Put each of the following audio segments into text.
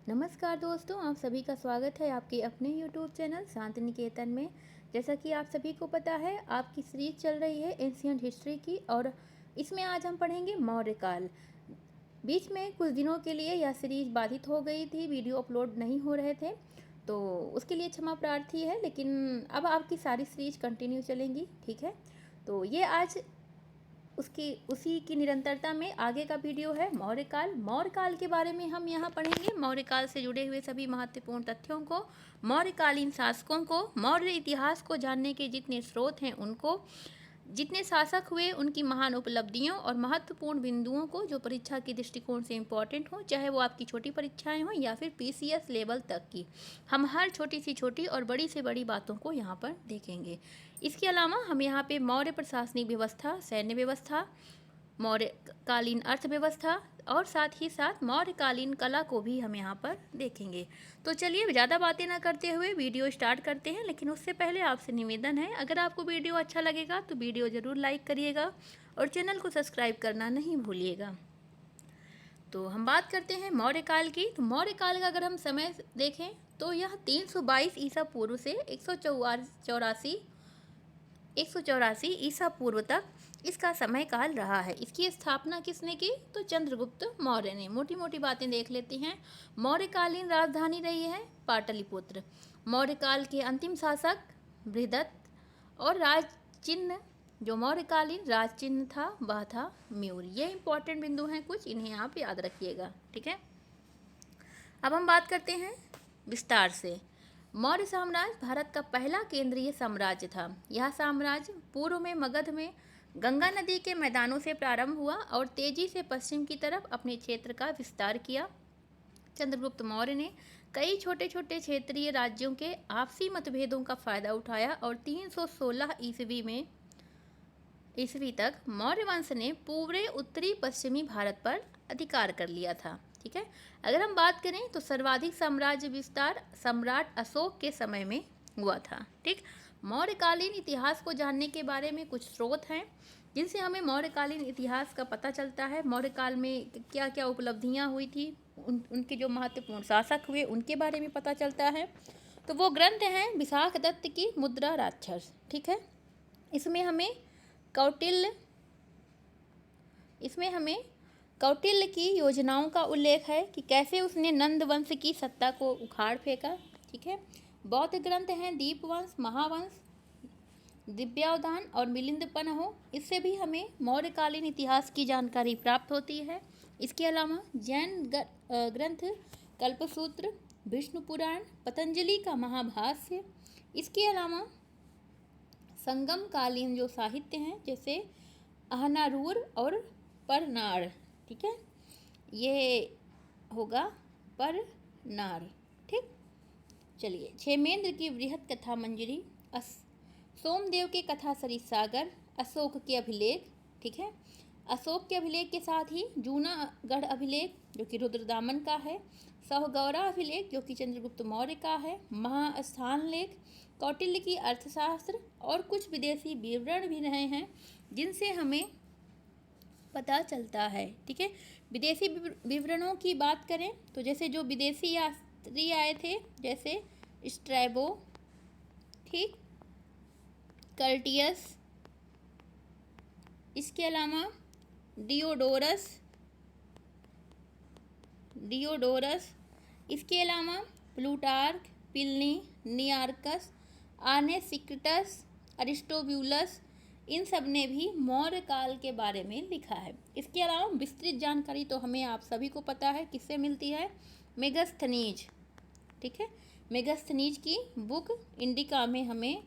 नमस्कार दोस्तों, आप सभी का स्वागत है आपके अपने यूट्यूब चैनल शांति निकेतन में। जैसा कि आप सभी को पता है, आपकी सीरीज चल रही है एंशियंट हिस्ट्री की, और इसमें आज हम पढ़ेंगे मौर्य काल। बीच में कुछ दिनों के लिए यह सीरीज बाधित हो गई थी, वीडियो अपलोड नहीं हो रहे थे, तो उसके लिए क्षमा प्रार्थी है। लेकिन अब आपकी सारी सीरीज कंटिन्यू चलेंगी, ठीक है। तो ये आज उसी की निरंतरता में आगे का वीडियो है मौर्य काल के बारे में हम यहाँ पढ़ेंगे। मौर्य काल से जुड़े हुए सभी महत्वपूर्ण तथ्यों को, मौर्यकालीन शासकों को, मौर्य इतिहास को जानने के जितने स्रोत हैं उनको, जितने शासक हुए उनकी महान उपलब्धियों और महत्वपूर्ण बिंदुओं को जो परीक्षा के दृष्टिकोण से इम्पोर्टेंट हो, चाहे वो आपकी छोटी परीक्षाएं हों या फिर पीसीएस लेवल तक की। हम हर छोटी से छोटी और बड़ी से बड़ी बातों को यहाँ पर देखेंगे। इसके अलावा हम यहाँ पे मौर्य प्रशासनिक व्यवस्था, सैन्य व्यवस्था, मौर्यकालीन अर्थव्यवस्था और साथ ही साथ मौर्यकालीन कला को भी हम यहाँ पर देखेंगे। तो चलिए ज़्यादा बातें ना करते हुए वीडियो स्टार्ट करते हैं। लेकिन उससे पहले आपसे निवेदन है, अगर आपको वीडियो अच्छा लगेगा तो वीडियो ज़रूर लाइक करिएगा और चैनल को सब्सक्राइब करना नहीं भूलिएगा। तो हम बात करते हैं मौर्य काल की। तो मौर्य काल का अगर हम समय देखें तो यह 322 ईसा पूर्व से 184 ईसा पूर्व तक इसका समय काल रहा है। इसकी स्थापना किसने की? तो चंद्रगुप्त मौर्य ने। मोटी मोटी बातें देख लेते हैं। मौर्यकालीन राजधानी रही है पाटलिपुत्र। मौर्यकाल के अंतिम शासक बृहदत्त, और राज चिन्ह जो मौर्यकालीन राज चिन्ह था वह था मयूर। ये इंपॉर्टेंट बिंदु हैं कुछ, इन्हें आप याद रखिएगा, ठीक है। अब हम बात करते हैं विस्तार से। मौर्य साम्राज्य भारत का पहला केंद्रीय साम्राज्य था। यह साम्राज्य पूर्व में मगध में गंगा नदी के मैदानों से प्रारंभ हुआ और तेजी से पश्चिम की तरफ अपने क्षेत्र का विस्तार किया। चंद्रगुप्त मौर्य ने कई छोटे छोटे क्षेत्रीय राज्यों के आपसी मतभेदों का फायदा उठाया और 316 ईस्वी तक मौर्य वंश ने पूरे उत्तरी पश्चिमी भारत पर अधिकार कर लिया था, ठीक है। अगर हम बात करें तो सर्वाधिक साम्राज्य विस्तार सम्राट अशोक के समय में हुआ था, ठीक। मौर्यकालीन इतिहास को जानने के बारे में कुछ स्रोत हैं जिनसे हमें मौर्यकालीन इतिहास का पता चलता है। मौर्यकाल में क्या क्या उपलब्धियां हुई थी, उनके जो महत्वपूर्ण शासक हुए उनके बारे में पता चलता है। तो वो ग्रंथ हैं विशाखदत्त की मुद्रा राक्षस, ठीक है। इसमें हमें कौटिल्य कौटिल्य की योजनाओं का उल्लेख है कि कैसे उसने नंद वंश की सत्ता को उखाड़ फेंका, ठीक है। बौद्ध ग्रंथ हैं दीपवंश, महावंश, दिव्यावधान और मिलिंदपनहो। इससे भी हमें मौर्यकालीन इतिहास की जानकारी प्राप्त होती है। इसके अलावा जैन ग्रंथ कल्पसूत्र, विष्णु पुराण, पतंजलि का महाभाष्य। इसके अलावा संगम कालीन जो साहित्य हैं जैसे अहनारूर और परनार, ठीक है, ये होगा परनार, ठीक। चलिए, क्षेमेंद्र की बृहत कथा मंजरी, सोमदेव के कथा सरित सागर, अशोक के अभिलेख, ठीक है। अशोक के अभिलेख के साथ ही जूनागढ़ अभिलेख जो कि रुद्रदामन का है, सौगौरा अभिलेख जो कि चंद्रगुप्त मौर्य का है, महास्थान लेख, कौटिल्य की अर्थशास्त्र और कुछ विदेशी विवरण भी रहे हैं जिनसे हमें पता चलता है, ठीक है। विदेशी विवरणों की बात करें तो जैसे जो विदेशी यात्री आए थे जैसे स्ट्रैबो, ठीक, कर्टियस, इसके अलावा डियोडोरस, इसके अलावा प्लूटार्क, प्लिनी, नियार्कस, आर्नेसिक्टस, अरिस्टोब्यूलस, इन सब ने भी मौर्य काल के बारे में लिखा है। इसके अलावा विस्तृत जानकारी तो हमें आप सभी को पता है किससे मिलती है, मेगस्थनीज, ठीक है। मेगस्थनीज की बुक इंडिका में हमें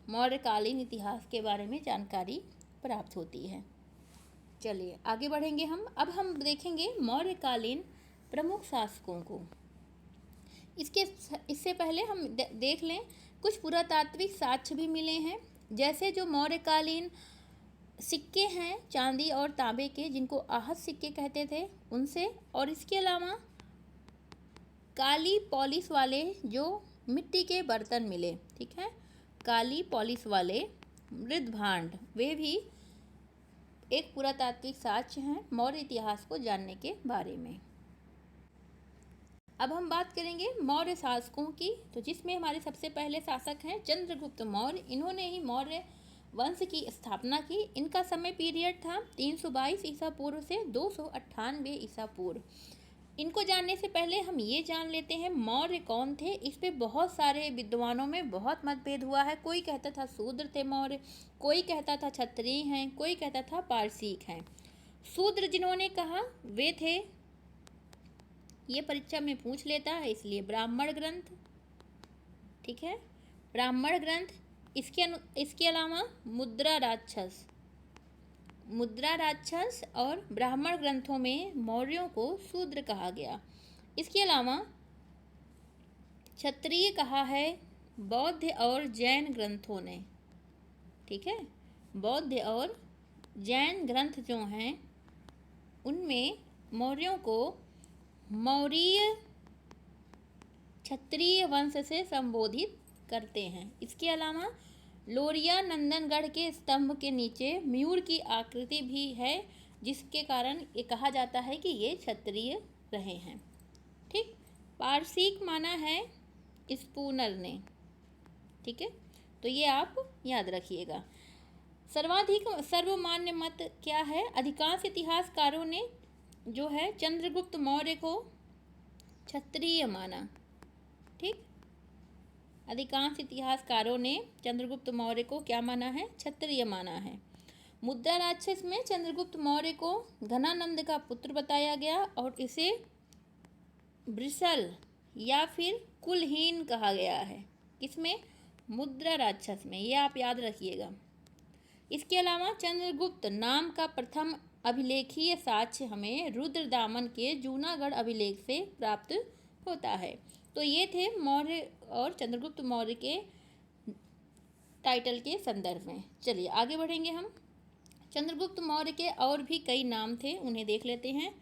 मौर्यकालीन इतिहास के बारे में जानकारी प्राप्त होती है। चलिए आगे बढ़ेंगे हम। अब हम देखेंगे मौर्यकालीन प्रमुख शासकों को। इससे पहले हम देख लें, कुछ पुरातात्विक साक्ष्य भी मिले हैं, जैसे जो मौर्यकालीन सिक्के हैं चांदी और तांबे के, जिनको आहत सिक्के कहते थे, उनसे। और इसके अलावा काली पॉलिश वाले जो मिट्टी के बर्तन मिले, ठीक है, काली पॉलिश वाले मृदभांड, वे भी एक पुरातात्विक साक्ष्य हैं मौर्य इतिहास को जानने के बारे में। अब हम बात करेंगे मौर्य शासकों की, तो जिसमें हमारे सबसे पहले शासक हैं चंद्रगुप्त मौर्य। इन्होंने ही मौर्य वंश की स्थापना की। इनका समय पीरियड था 322 ईसा पूर्व से 298 ईसा पूर्व। इनको जानने से पहले हम ये जान लेते हैं मौर्य कौन थे। इस पे बहुत सारे विद्वानों में बहुत मतभेद हुआ है। कोई कहता था शूद्र थे मौर्य, कोई कहता था क्षत्रिय हैं, कोई कहता था पारसिक हैं। शूद्र जिन्होंने कहा वे थे, ये परीक्षा में पूछ लेता है इसलिए ब्राह्मण ग्रंथ, ठीक है, ब्राह्मण ग्रंथ। इसके अलावा मुद्रा राक्षस और ब्राह्मण ग्रंथों में मौर्यों को शूद्र कहा गया। इसके अलावा क्षत्रिय कहा है बौद्ध और जैन ग्रंथों ने, ठीक है। बौद्ध और जैन ग्रंथ जो हैं उनमें मौर्यों को मौर्य क्षत्रिय वंश से संबोधित करते हैं। इसके अलावा लोरिया नंदनगढ़ के स्तंभ के नीचे मयूर की आकृति भी है, जिसके कारण ये कहा जाता है कि ये क्षत्रिय रहे हैं, ठीक। पारसिक माना है स्पूनर ने, ठीक है, तो ये आप याद रखिएगा। सर्वाधिक सर्वमान्य मत क्या है? अधिकांश इतिहासकारों ने जो है चंद्रगुप्त मौर्य को क्षत्रिय माना, ठीक। अधिकांश इतिहासकारों ने चंद्रगुप्त मौर्य को क्या माना है? क्षत्रिय माना है। मुद्रा राक्षस में चंद्रगुप्त मौर्य को घनानंद का पुत्र बताया गया और इसे वृषल या फिर कुलहीन कहा गया है। किसमें? मुद्रा राक्षस में, ये आप याद रखिएगा। इसके अलावा चंद्रगुप्त नाम का प्रथम अभिलेखीय साक्ष्य हमें रुद्रदामन के जूनागढ़ अभिलेख से प्राप्त होता है। तो ये थे मौर्य और चंद्रगुप्त मौर्य के टाइटल के संदर्भ में। चलिए आगे बढ़ेंगे हम। चंद्रगुप्त मौर्य के और भी कई नाम थे, उन्हें देख लेते हैं।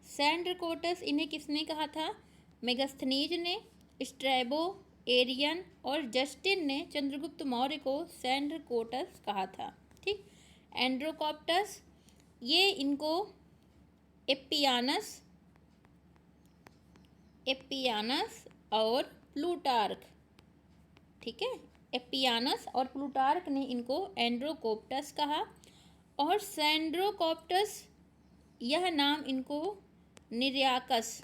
सैंड्रकोटस इन्हें किसने कहा था? मेगस्थनीज ने। स्ट्रैबो, एरियन और जस्टिन ने चंद्रगुप्त मौर्य को सैंड्रकोटस कहा था, ठीक। एंड्रोकॉप्टस, ये इनको एप्पियानस और प्लूटार्क, ठीक है, एप्पियानस और प्लूटार्क ने इनको एंड्रोकोप्टस कहा। और सैंड्रोकोप्टस यह नाम इनको नियार्कस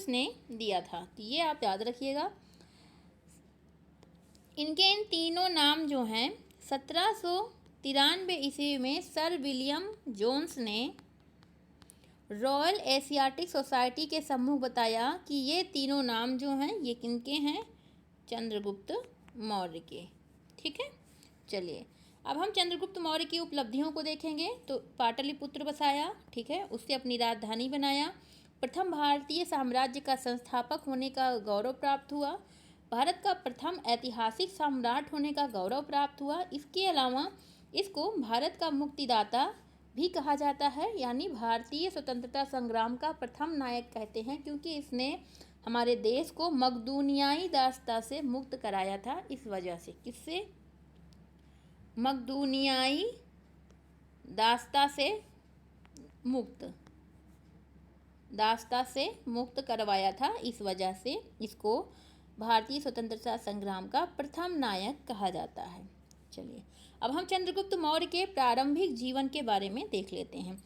ने दिया था। तो ये आप याद रखिएगा। इनके इन तीनों नाम जो हैं 1793 ईस्वी में सर विलियम जोन्स ने रॉयल एशियाटिक सोसाइटी के सम्मुख बताया कि ये तीनों नाम जो हैं ये किनके हैं? चंद्रगुप्त मौर्य के, ठीक है। चलिए अब हम चंद्रगुप्त मौर्य की उपलब्धियों को देखेंगे। तो पाटलिपुत्र बसाया, ठीक है, उससे अपनी राजधानी बनाया। प्रथम भारतीय साम्राज्य का संस्थापक होने का गौरव प्राप्त हुआ। भारत का प्रथम ऐतिहासिक सम्राट होने का गौरव प्राप्त हुआ। इसके अलावा इसको भारत का मुक्तिदाता भी कहा जाता है, यानी भारतीय स्वतंत्रता संग्राम का प्रथम नायक कहते हैं, क्योंकि इसने हमारे देश को मकदूनियाई दासता से मुक्त कराया था। इस वजह से, किससे? मकदूनियाई दासता से मुक्त करवाया था। इस वजह से इसको भारतीय स्वतंत्रता संग्राम का प्रथम नायक कहा जाता है। चलिए अब हम चंद्रगुप्त मौर्य के प्रारंभिक जीवन के बारे में देख लेते हैं।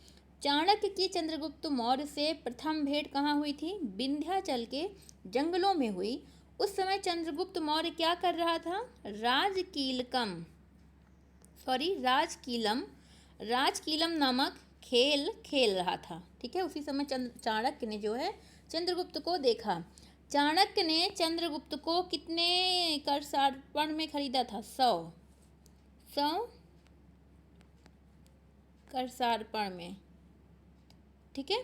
चाणक्य की चंद्रगुप्त मौर्य से प्रथम भेंट कहाँ हुई थी? विंध्याचल के जंगलों में हुई। उस समय चंद्रगुप्त मौर्य क्या कर रहा था? राजकीलम नामक खेल रहा था, ठीक है। उसी समय चाणक्य ने जो है चंद्रगुप्त को देखा। चाणक्य ने चंद्रगुप्त को कितने करसार्पण में खरीदा था? 100 करसार्पण में, ठीक है।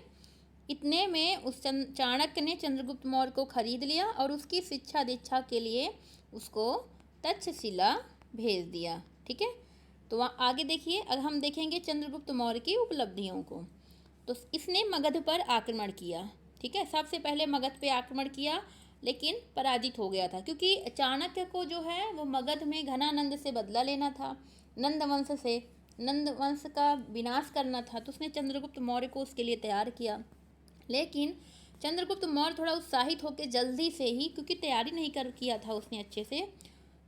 इतने में उस चाणक्य ने चंद्रगुप्त मौर्य को खरीद लिया और उसकी शिक्षा दीक्षा के लिए उसको तक्षशिला भेज दिया, ठीक है। तो वहाँ आगे देखिए, अगर हम देखेंगे चंद्रगुप्त मौर्य की उपलब्धियों को, तो इसने मगध पर आक्रमण किया, ठीक है। सबसे पहले मगध पे आक्रमण किया, लेकिन पराजित हो गया था, क्योंकि चाणक्य को जो है वो मगध में घनानंद से बदला लेना था, नंद वंश से, नंद वंश का विनाश करना था, तो उसने चंद्रगुप्त मौर्य को उसके लिए तैयार किया। लेकिन चंद्रगुप्त मौर्य थोड़ा उत्साहित होकर जल्दी से ही, क्योंकि तैयारी नहीं कर किया था उसने अच्छे से,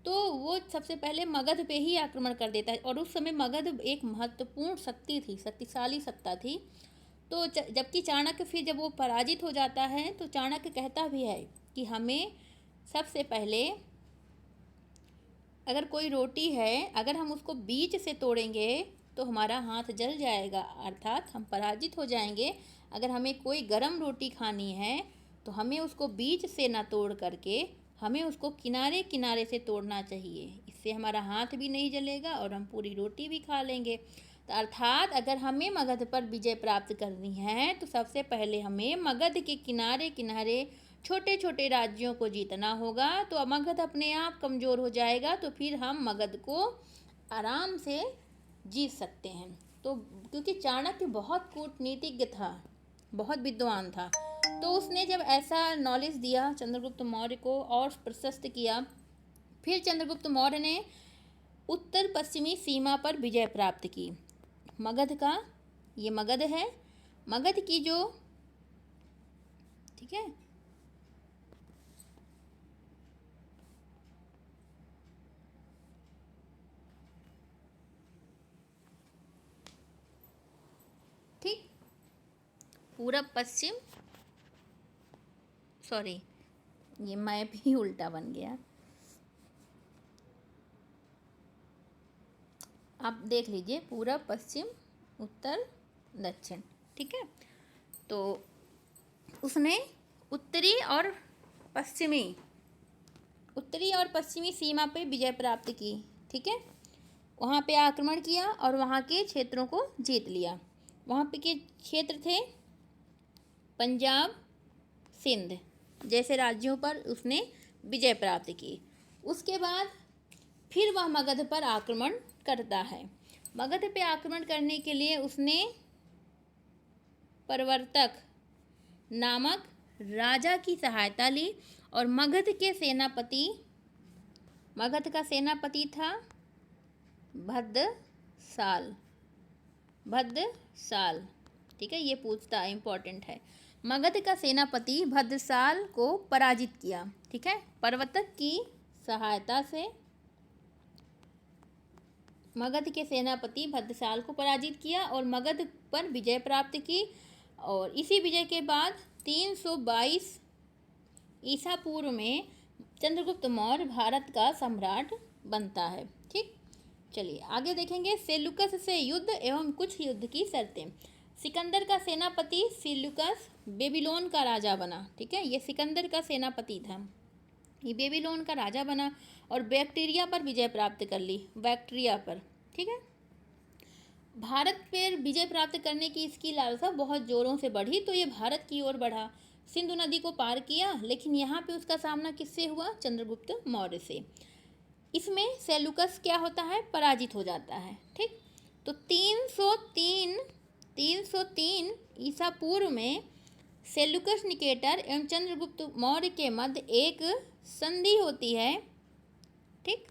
तो वो सबसे पहले मगध पे ही आक्रमण कर देता है। और उस समय मगध एक महत्वपूर्ण शक्ति थी, शक्तिशाली सत्ता थी। तो जबकि चाणक्य फिर जब वो पराजित हो जाता है तो चाणक्य कहता भी है कि हमें सबसे पहले, अगर कोई रोटी है, अगर हम उसको बीच से तोड़ेंगे तो हमारा हाथ जल जाएगा, अर्थात हम पराजित हो जाएंगे। अगर हमें कोई गरम रोटी खानी है तो हमें उसको बीच से ना तोड़ करके हमें उसको किनारे किनारे से तोड़ना चाहिए, इससे हमारा हाथ भी नहीं जलेगा और हम पूरी रोटी भी खा लेंगे। तो अर्थात अगर हमें मगध पर विजय प्राप्त करनी है तो सबसे पहले हमें मगध के किनारे किनारे छोटे छोटे राज्यों को जीतना होगा। तो मगध अपने आप कमज़ोर हो जाएगा, तो फिर हम मगध को आराम से जीत सकते हैं। तो क्योंकि चाणक्य बहुत कूटनीतिज्ञ था, बहुत विद्वान था, तो उसने जब ऐसा नॉलेज दिया चंद्रगुप्त मौर्य को और प्रशस्त किया, फिर चंद्रगुप्त मौर्य ने उत्तर पश्चिमी सीमा पर विजय प्राप्त की। मगध का, ये मगध है, मगध की जो, ठीक है, ठीक, पूरब पश्चिम, सॉरी ये मैप ही उल्टा बन गया, आप देख लीजिए, पूरब पश्चिम उत्तर दक्षिण, ठीक है। तो उसने उत्तरी और पश्चिमी सीमा पे विजय प्राप्त की, ठीक है। वहाँ पे आक्रमण किया और वहाँ के क्षेत्रों को जीत लिया। वहाँ पे के क्षेत्र थे पंजाब, सिंध जैसे राज्यों पर उसने विजय प्राप्त की। उसके बाद फिर वह मगध पर आक्रमण करता है। मगध पे आक्रमण करने के लिए उसने प्रवर्तक नामक राजा की सहायता ली और मगध का सेनापति था भद्रसाल, ठीक है, ये पूछता है, इम्पोर्टेंट है। मगध का सेनापति भद्रसाल को पराजित किया, ठीक है, प्रवर्तक की सहायता से मगध के सेनापति भद्रसाल को पराजित किया और मगध पर विजय प्राप्त की। और इसी विजय के बाद 322 ईसा पूर्व में चंद्रगुप्त मौर्य भारत का सम्राट बनता है, ठीक। चलिए आगे देखेंगे सेल्यूकस से युद्ध एवं कुछ युद्ध की शर्तें। सिकंदर का सेनापति सेल्यूकस बेबीलोन का राजा बना, ठीक है, ये सिकंदर का सेनापति था, ये बेबीलोन का राजा बना और बैक्टीरिया पर विजय प्राप्त कर ली, बैक्टीरिया पर, ठीक है। भारत पर विजय प्राप्त करने की इसकी लालसा बहुत जोरों से बढ़ी, तो ये भारत की ओर बढ़ा, सिंधु नदी को पार किया, लेकिन यहाँ पे उसका सामना किससे हुआ? चंद्रगुप्त मौर्य से। इसमें सेल्यूकस क्या होता है? पराजित हो जाता है, ठीक। तो 303 ईसा पूर्व में सेल्यूकस निकेटर एवं चंद्रगुप्त मौर्य के मध्य एक संधि होती है, ठीक।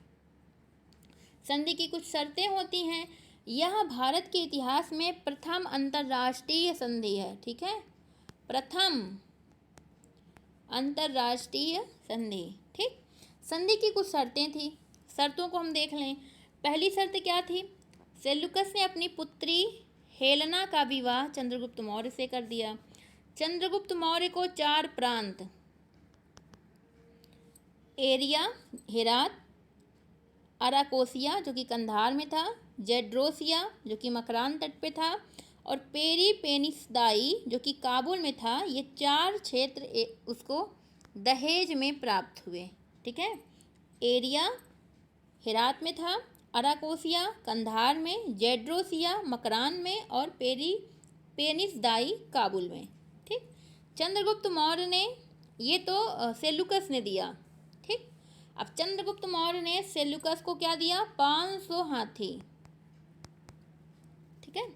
संधि की कुछ शर्तें होती हैं। यह भारत के इतिहास में प्रथम अंतर्राष्ट्रीय संधि है, ठीक है, प्रथम अंतर्राष्ट्रीय संधि, ठीक। संधि की कुछ शर्तें थी, शर्तों को हम देख लें। पहली शर्त क्या थी? सेल्यूकस ने अपनी पुत्री हेलेना का विवाह चंद्रगुप्त मौर्य से कर दिया। चंद्रगुप्त मौर्य को 4 प्रांत, एरिया हेरात, अराकोसिया जो कि कंधार में था, जेड्रोसिया जो कि मकरान तट पे था, और पेरीपेनिसदाई जो कि काबुल में था, ये 4 क्षेत्र उसको दहेज में प्राप्त हुए, ठीक है। एरिया हेरात में था, अराकोसिया कंधार में, जेड्रोसिया मकरान में और पेरीपेनिसदाई काबुल में, ठीक। चंद्रगुप्त मौर्य ने, ये तो सेल्यूकस ने दिया, ठीक। अब चंद्रगुप्त मौर्य ने सेल्यूकस को क्या दिया? 500 हाथी, ठीक है।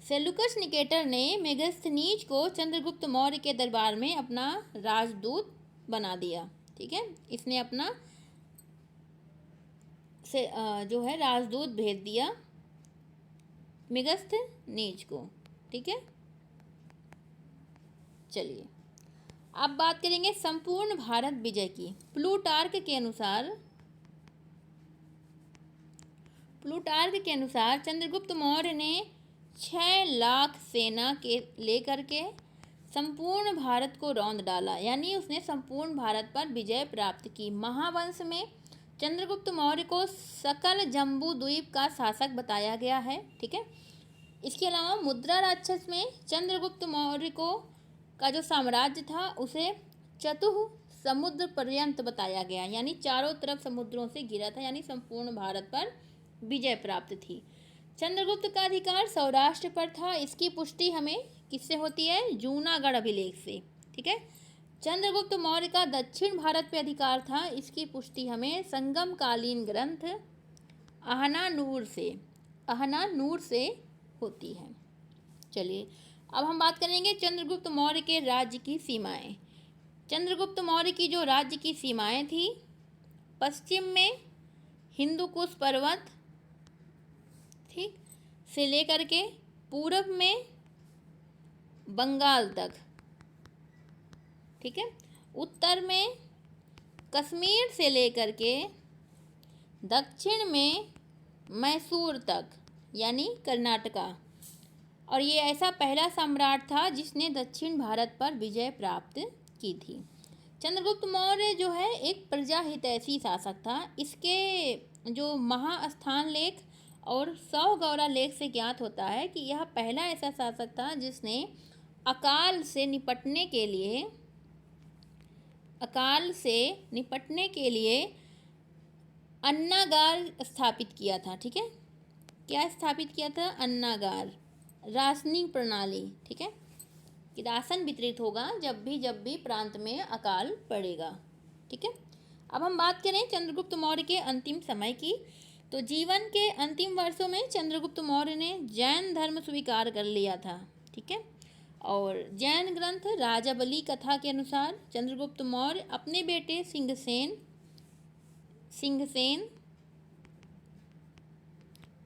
सेल्यूकस निकेटर ने मेगास्थनीज को चंद्रगुप्त मौर्य के दरबार में अपना राजदूत बना दिया, ठीक है। इसने अपना जो है राजदूत भेज दिया मेगस्थनीज को। ठीक है, चलिए अब बात करेंगे संपूर्ण भारत विजय की। प्लूटार्क के अनुसार चंद्रगुप्त मौर्य ने 6 लाख सेना के लेकर के संपूर्ण भारत को रौंद डाला, यानी उसने संपूर्ण भारत पर विजय प्राप्त की। महावंश में चंद्रगुप्त मौर्य को सकल जम्बू द्वीप का शासक बताया गया है। ठीक है, इसके अलावा मुद्रा राक्षस में चंद्रगुप्त मौर्य को का जो साम्राज्य था उसे चतुः समुद्र पर्यंत बताया गया, यानी चारों तरफ समुद्रों से घिरा था, यानी संपूर्ण भारत पर विजय प्राप्त थी। चंद्रगुप्त का अधिकार सौराष्ट्र पर था। इसकी पुष्टि हमें किससे होती है? जूनागढ़ अभिलेख से। ठीक है, चंद्रगुप्त मौर्य का दक्षिण भारत पे अधिकार था। इसकी पुष्टि हमें संगमकालीन ग्रंथ अहनानूर से होती है। चलिए अब हम बात करेंगे चंद्रगुप्त मौर्य के राज्य की सीमाएं। चंद्रगुप्त मौर्य की जो राज्य की सीमाएं थी, पश्चिम में हिंदुकुश पर्वत, ठीक, से लेकर के पूरब में बंगाल तक, ठीक है, उत्तर में कश्मीर से लेकर के दक्षिण में मैसूर तक, यानी कर्नाटका। और ये ऐसा पहला सम्राट था जिसने दक्षिण भारत पर विजय प्राप्त की थी। चंद्रगुप्त मौर्य जो है एक प्रजाहितैषी शासक था। इसके जो महास्थान लेख और सौगौरा लेख से ज्ञात होता है कि यह पहला ऐसा शासक था जिसने अकाल से निपटने के लिए अन्नागार स्थापित किया था। ठीक है, क्या स्थापित किया था? अन्नागार, राशनिंग प्रणाली। ठीक है, कि राशन वितरित होगा जब भी प्रांत में अकाल पड़ेगा। ठीक है, अब हम बात करें चंद्रगुप्त मौर्य के अंतिम समय की। तो जीवन के अंतिम वर्षों में चंद्रगुप्त मौर्य ने जैन धर्म स्वीकार कर लिया था। ठीक है, और जैन ग्रंथ राजाबली कथा के अनुसार चंद्रगुप्त मौर्य अपने बेटे सिंहसेन,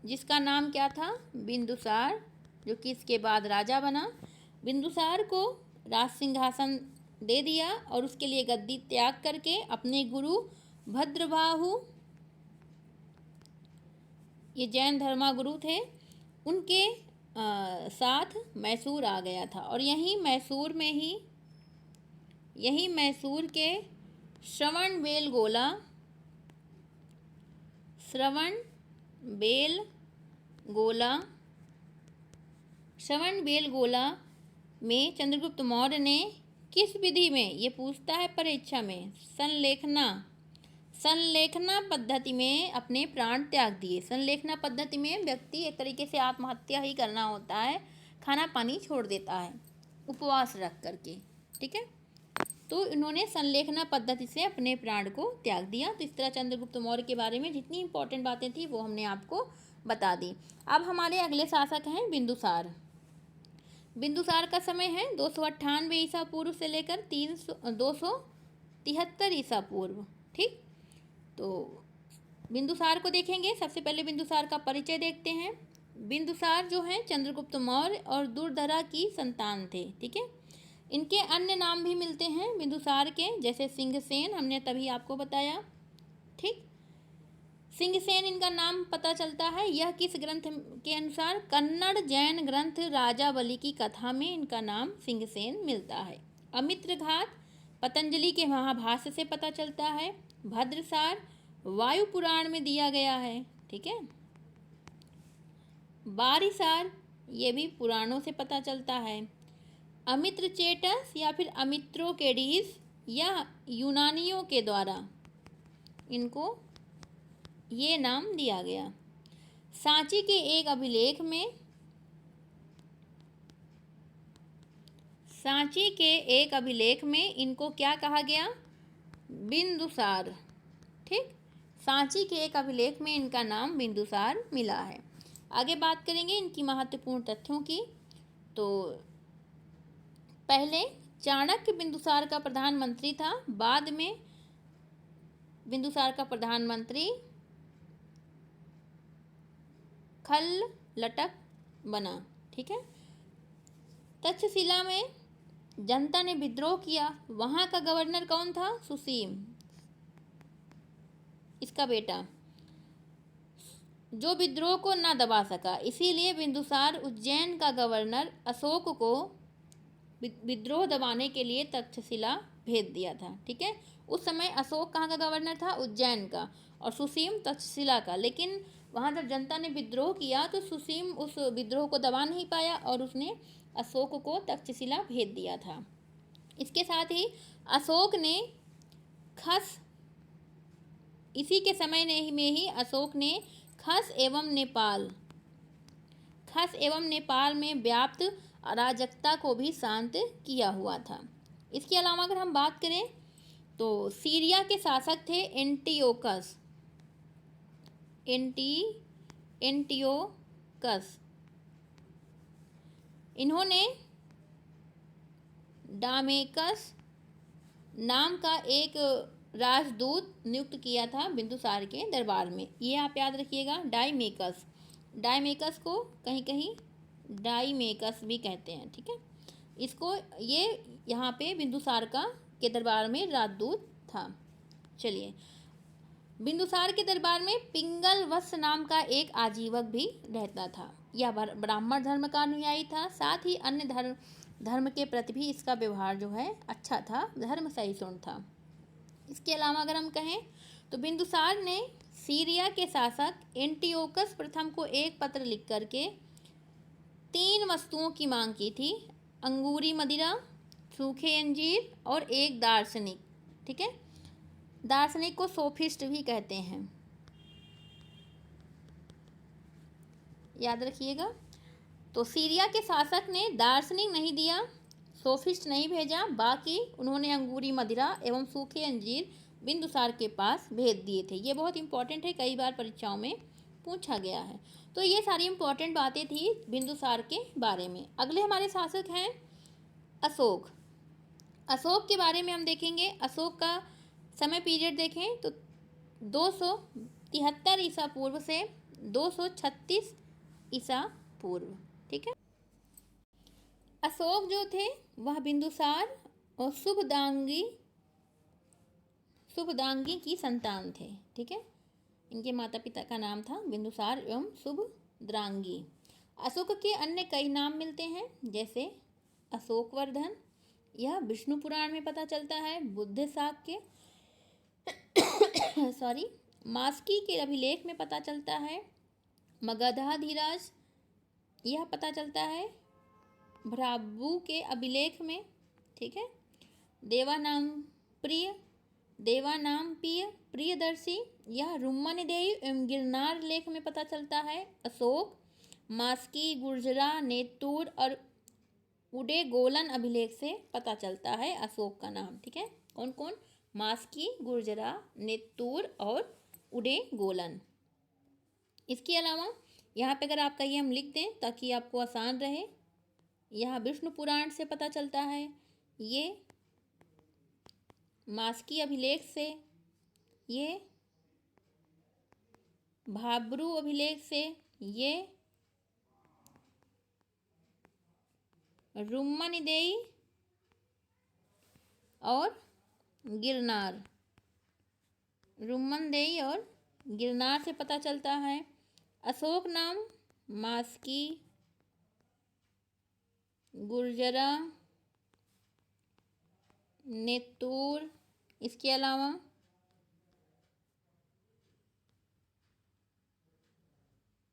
जिसका नाम क्या था? बिंदुसार, जो कि इसके बाद राजा बना, बिंदुसार को राज सिंहासन दे दिया और उसके लिए गद्दी त्याग करके अपने गुरु भद्रबाहु, ये जैन धर्मगुरु थे, उनके साथ मैसूर आ गया था। और यही मैसूर के श्रवणबेलगोला में चंद्रगुप्त मौर्य ने किस विधि में, ये पूछता है परीक्षा में, संलेखना पद्धति में अपने प्राण त्याग दिए। संलेखना पद्धति में व्यक्ति एक तरीके से आत्महत्या ही करना होता है, खाना पानी छोड़ देता है उपवास रख करके। ठीक है, तो इन्होंने संलेखना पद्धति से अपने प्राण को त्याग दिया। तो इस तरह चंद्रगुप्त मौर्य के बारे में जितनी इंपॉर्टेंट बातें थी वो हमने आपको बता दी। अब हमारे अगले शासक हैं बिंदुसार। बिंदुसार का समय है 298 ईसा पूर्व से लेकर 273 ईसा पूर्व। ठीक, तो बिंदुसार को देखेंगे। सबसे पहले बिंदुसार का परिचय देखते हैं। बिंदुसार जो हैं चंद्रगुप्त मौर्य और दुर्धरा की संतान थे। ठीक है, इनके अन्य नाम भी मिलते हैं बिंदुसार के, जैसे सिंहसेन, हमने तभी आपको बताया। ठीक, सिंहसेन इनका नाम पता चलता है। यह किस ग्रंथ के अनुसार? कन्नड़ जैन ग्रंथ राजावली की कथा में इनका नाम सिंहसेन मिलता है। अमित्रघात पतंजलि के महाभाष्य से पता चलता है। भद्रसार वायु पुराण में दिया गया है। ठीक है, बारिसार ये भी पुराणों से पता चलता है। अमित्रचेटस या फिर अमित्रोकेडीस या यूनानियों के द्वारा इनको ये नाम दिया गया। सांची के एक अभिलेख में इनको क्या कहा गया? बिंदुसार। ठीक, सांची के एक अभिलेख में इनका नाम बिंदुसार मिला है। आगे बात करेंगे इनकी महत्वपूर्ण तथ्यों की। तो पहले चाणक्य बिंदुसार का प्रधानमंत्री था। बाद में बिंदुसार का प्रधानमंत्री खललटक बना। ठीक है, तक्षशिला में जनता ने विद्रोह किया। वहाँ का गवर्नर कौन था? सुसीम, इसका बेटा, जो विद्रोह को न दबा सका। इसीलिए बिंदुसार उज्जैन का गवर्नर अशोक को विद्रोह दबाने के लिए तक्षशिला भेज दिया था। ठीक है, उस समय अशोक कहाँ का गवर्नर था? उज्जैन का, और सुसीम तक्षशिला का। लेकिन वहाँ जब जनता ने विद्रोह किया तो सुसीम उस विद्रोह को दबा नहीं पाया और उसने अशोक को तक्षशिला भेज दिया था। इसके साथ ही अशोक ने खस इसी के समय में ही अशोक ने खस एवं नेपाल में व्याप्त अराजकता को भी शांत किया हुआ था। इसके अलावा अगर हम बात करें तो सीरिया के शासक थे एंटियोकस। इन्होंने डामेकस नाम का एक राजदूत नियुक्त किया था बिंदुसार के दरबार में। ये आप याद रखिएगा, डाइमेकस को कहीं कहीं डाइमेकस भी कहते हैं। ठीक है, इसको ये यहाँ पे बिंदुसार के दरबार में राजदूत था। चलिए, बिंदुसार के दरबार में पिंगल वत्स नाम का एक आजीवक भी रहता था। यह ब्राह्मण धर्म का अनुयायी था। साथ ही अन्य धर्म के प्रति भी इसका व्यवहार जो है अच्छा था, धर्म सहिष्णु था। इसके अलावा अगर हम कहें तो बिंदुसार ने सीरिया के शासक एंटियोकस प्रथम को एक पत्र लिख करके 3 वस्तुओं की मांग की थी: अंगूरी मदिरा, सूखे अंजीर और एक दार्शनिक। ठीक है, दार्शनिक को सोफिस्ट भी कहते हैं, याद रखिएगा। तो सीरिया के शासक ने दार्शनिक नहीं दिया, सोफिस्ट नहीं भेजा, बाकी उन्होंने अंगूरी मदिरा एवं सूखे अंजीर बिंदुसार के पास भेज दिए थे। ये बहुत इंपॉर्टेंट है, कई बार परीक्षाओं में पूछा गया है। तो ये सारी इंपॉर्टेंट बातें थी बिंदुसार के बारे में। अगले हमारे शासक हैं अशोक। अशोक के बारे में हम देखेंगे। अशोक का समय पीरियड देखें तो 273 ईसा पूर्व से 236 ईसा पूर्व। ठीक है, अशोक जो थे वह बिंदुसार और शुभदांगी की संतान थे। ठीक है, इनके माता पिता का नाम था बिंदुसार एवं शुभद्रांगी। अशोक के अन्य कई नाम मिलते हैं, जैसे अशोकवर्धन, यह विष्णु पुराण में पता चलता है। बुद्ध शाक्य मास्की के अभिलेख में पता चलता है। मगधाधीराज, यह पता चलता है भ्राबू के अभिलेख में। ठीक है, देवानामप्रिय प्रियदर्शी, यह रुम्मनदेई एवं गिरनार लेख में पता चलता है। अशोक, मास्की, गुर्जरा, नेतूर और उडेगोलन अभिलेख से पता चलता है अशोक का नाम। ठीक है, कौन कौन? मास्की, गुर्जरा, नेतूर और उडेगोलन। इसके अलावा यहाँ पे अगर आप कहिए हम लिख दें ताकि आपको आसान रहे, यह विष्णु पुराण से पता चलता है, ये मास्की अभिलेख से, ये भाब्रू अभिलेख से, ये रुम्मनदेई और गिरनार से पता चलता है। अशोक नाम मास्की, गुर्जरा, नेतूर, इसके अलावा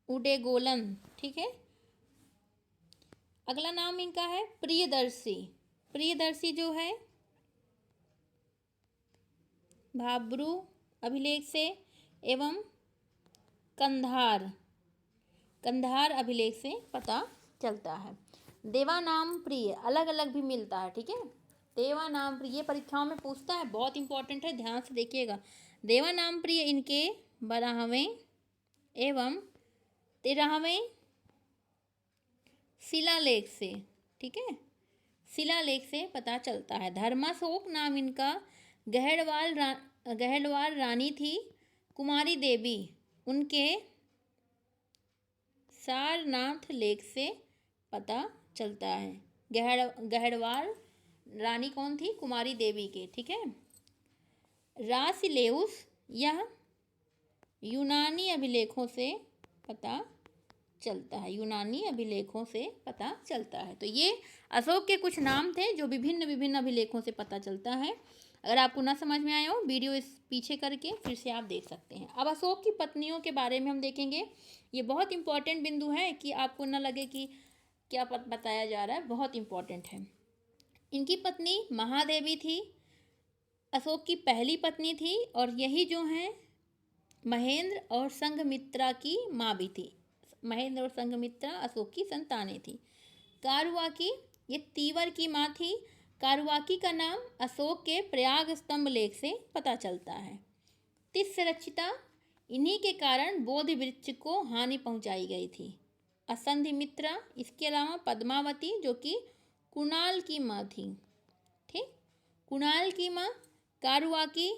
उडेगोलन। ठीक है, अगला नाम इनका है प्रियदर्शी। प्रियदर्शी जो है भाब्रू अभिलेख से एवं कंधार अभिलेख से पता चलता है। देवानाम प्रिय अलग अलग भी मिलता है। ठीक है, देवानाम प्रिय ये परीक्षाओं में पूछता है, बहुत इंपॉर्टेंट है, ध्यान से देखिएगा। देवानाम प्रिय इनके 12वें एवं 13वें शिलालेख से, ठीक है, शिलालेख से पता चलता है। धर्माशोक नाम इनका गहड़वाल रानी थी कुमारी देवी, उनके सारनाथ लेक से पता चलता है। गहड़वाल रानी कौन थी? कुमारी देवी के, ठीक है। रासिलेउस, यह यूनानी अभिलेखों से पता चलता है, यूनानी अभिलेखों से पता चलता है। तो ये अशोक के कुछ नाम थे जो विभिन्न विभिन्न अभिलेखों से पता चलता है। अगर आपको ना समझ में आया हो, वीडियो इस पीछे करके फिर से आप देख सकते हैं। अब अशोक की पत्नियों के बारे में हम देखेंगे। ये बहुत इंपॉर्टेंट बिंदु है कि आपको ना लगे कि क्या बताया जा रहा है, बहुत इंपॉर्टेंट है। इनकी पत्नी महादेवी थी, अशोक की पहली पत्नी थी, और यही जो हैं महेंद्र और संघमित्रा की माँ भी थी। महेंद्र और संघमित्रा अशोक की संतानें थी। कारुवाकी, ये तीवर की माँ थी। कारुवाकी का नाम अशोक के प्रयाग स्तंभ लेख से पता चलता है। तिस्सरक्षिता, इन्हीं के कारण बोधि वृक्ष को हानि पहुंचाई गई थी। असंधिमित्रा, इसके अलावा पद्मावती जो कि कुणाल की माँ थी, ठीक, कुणाल की माँ, कारुवाकी,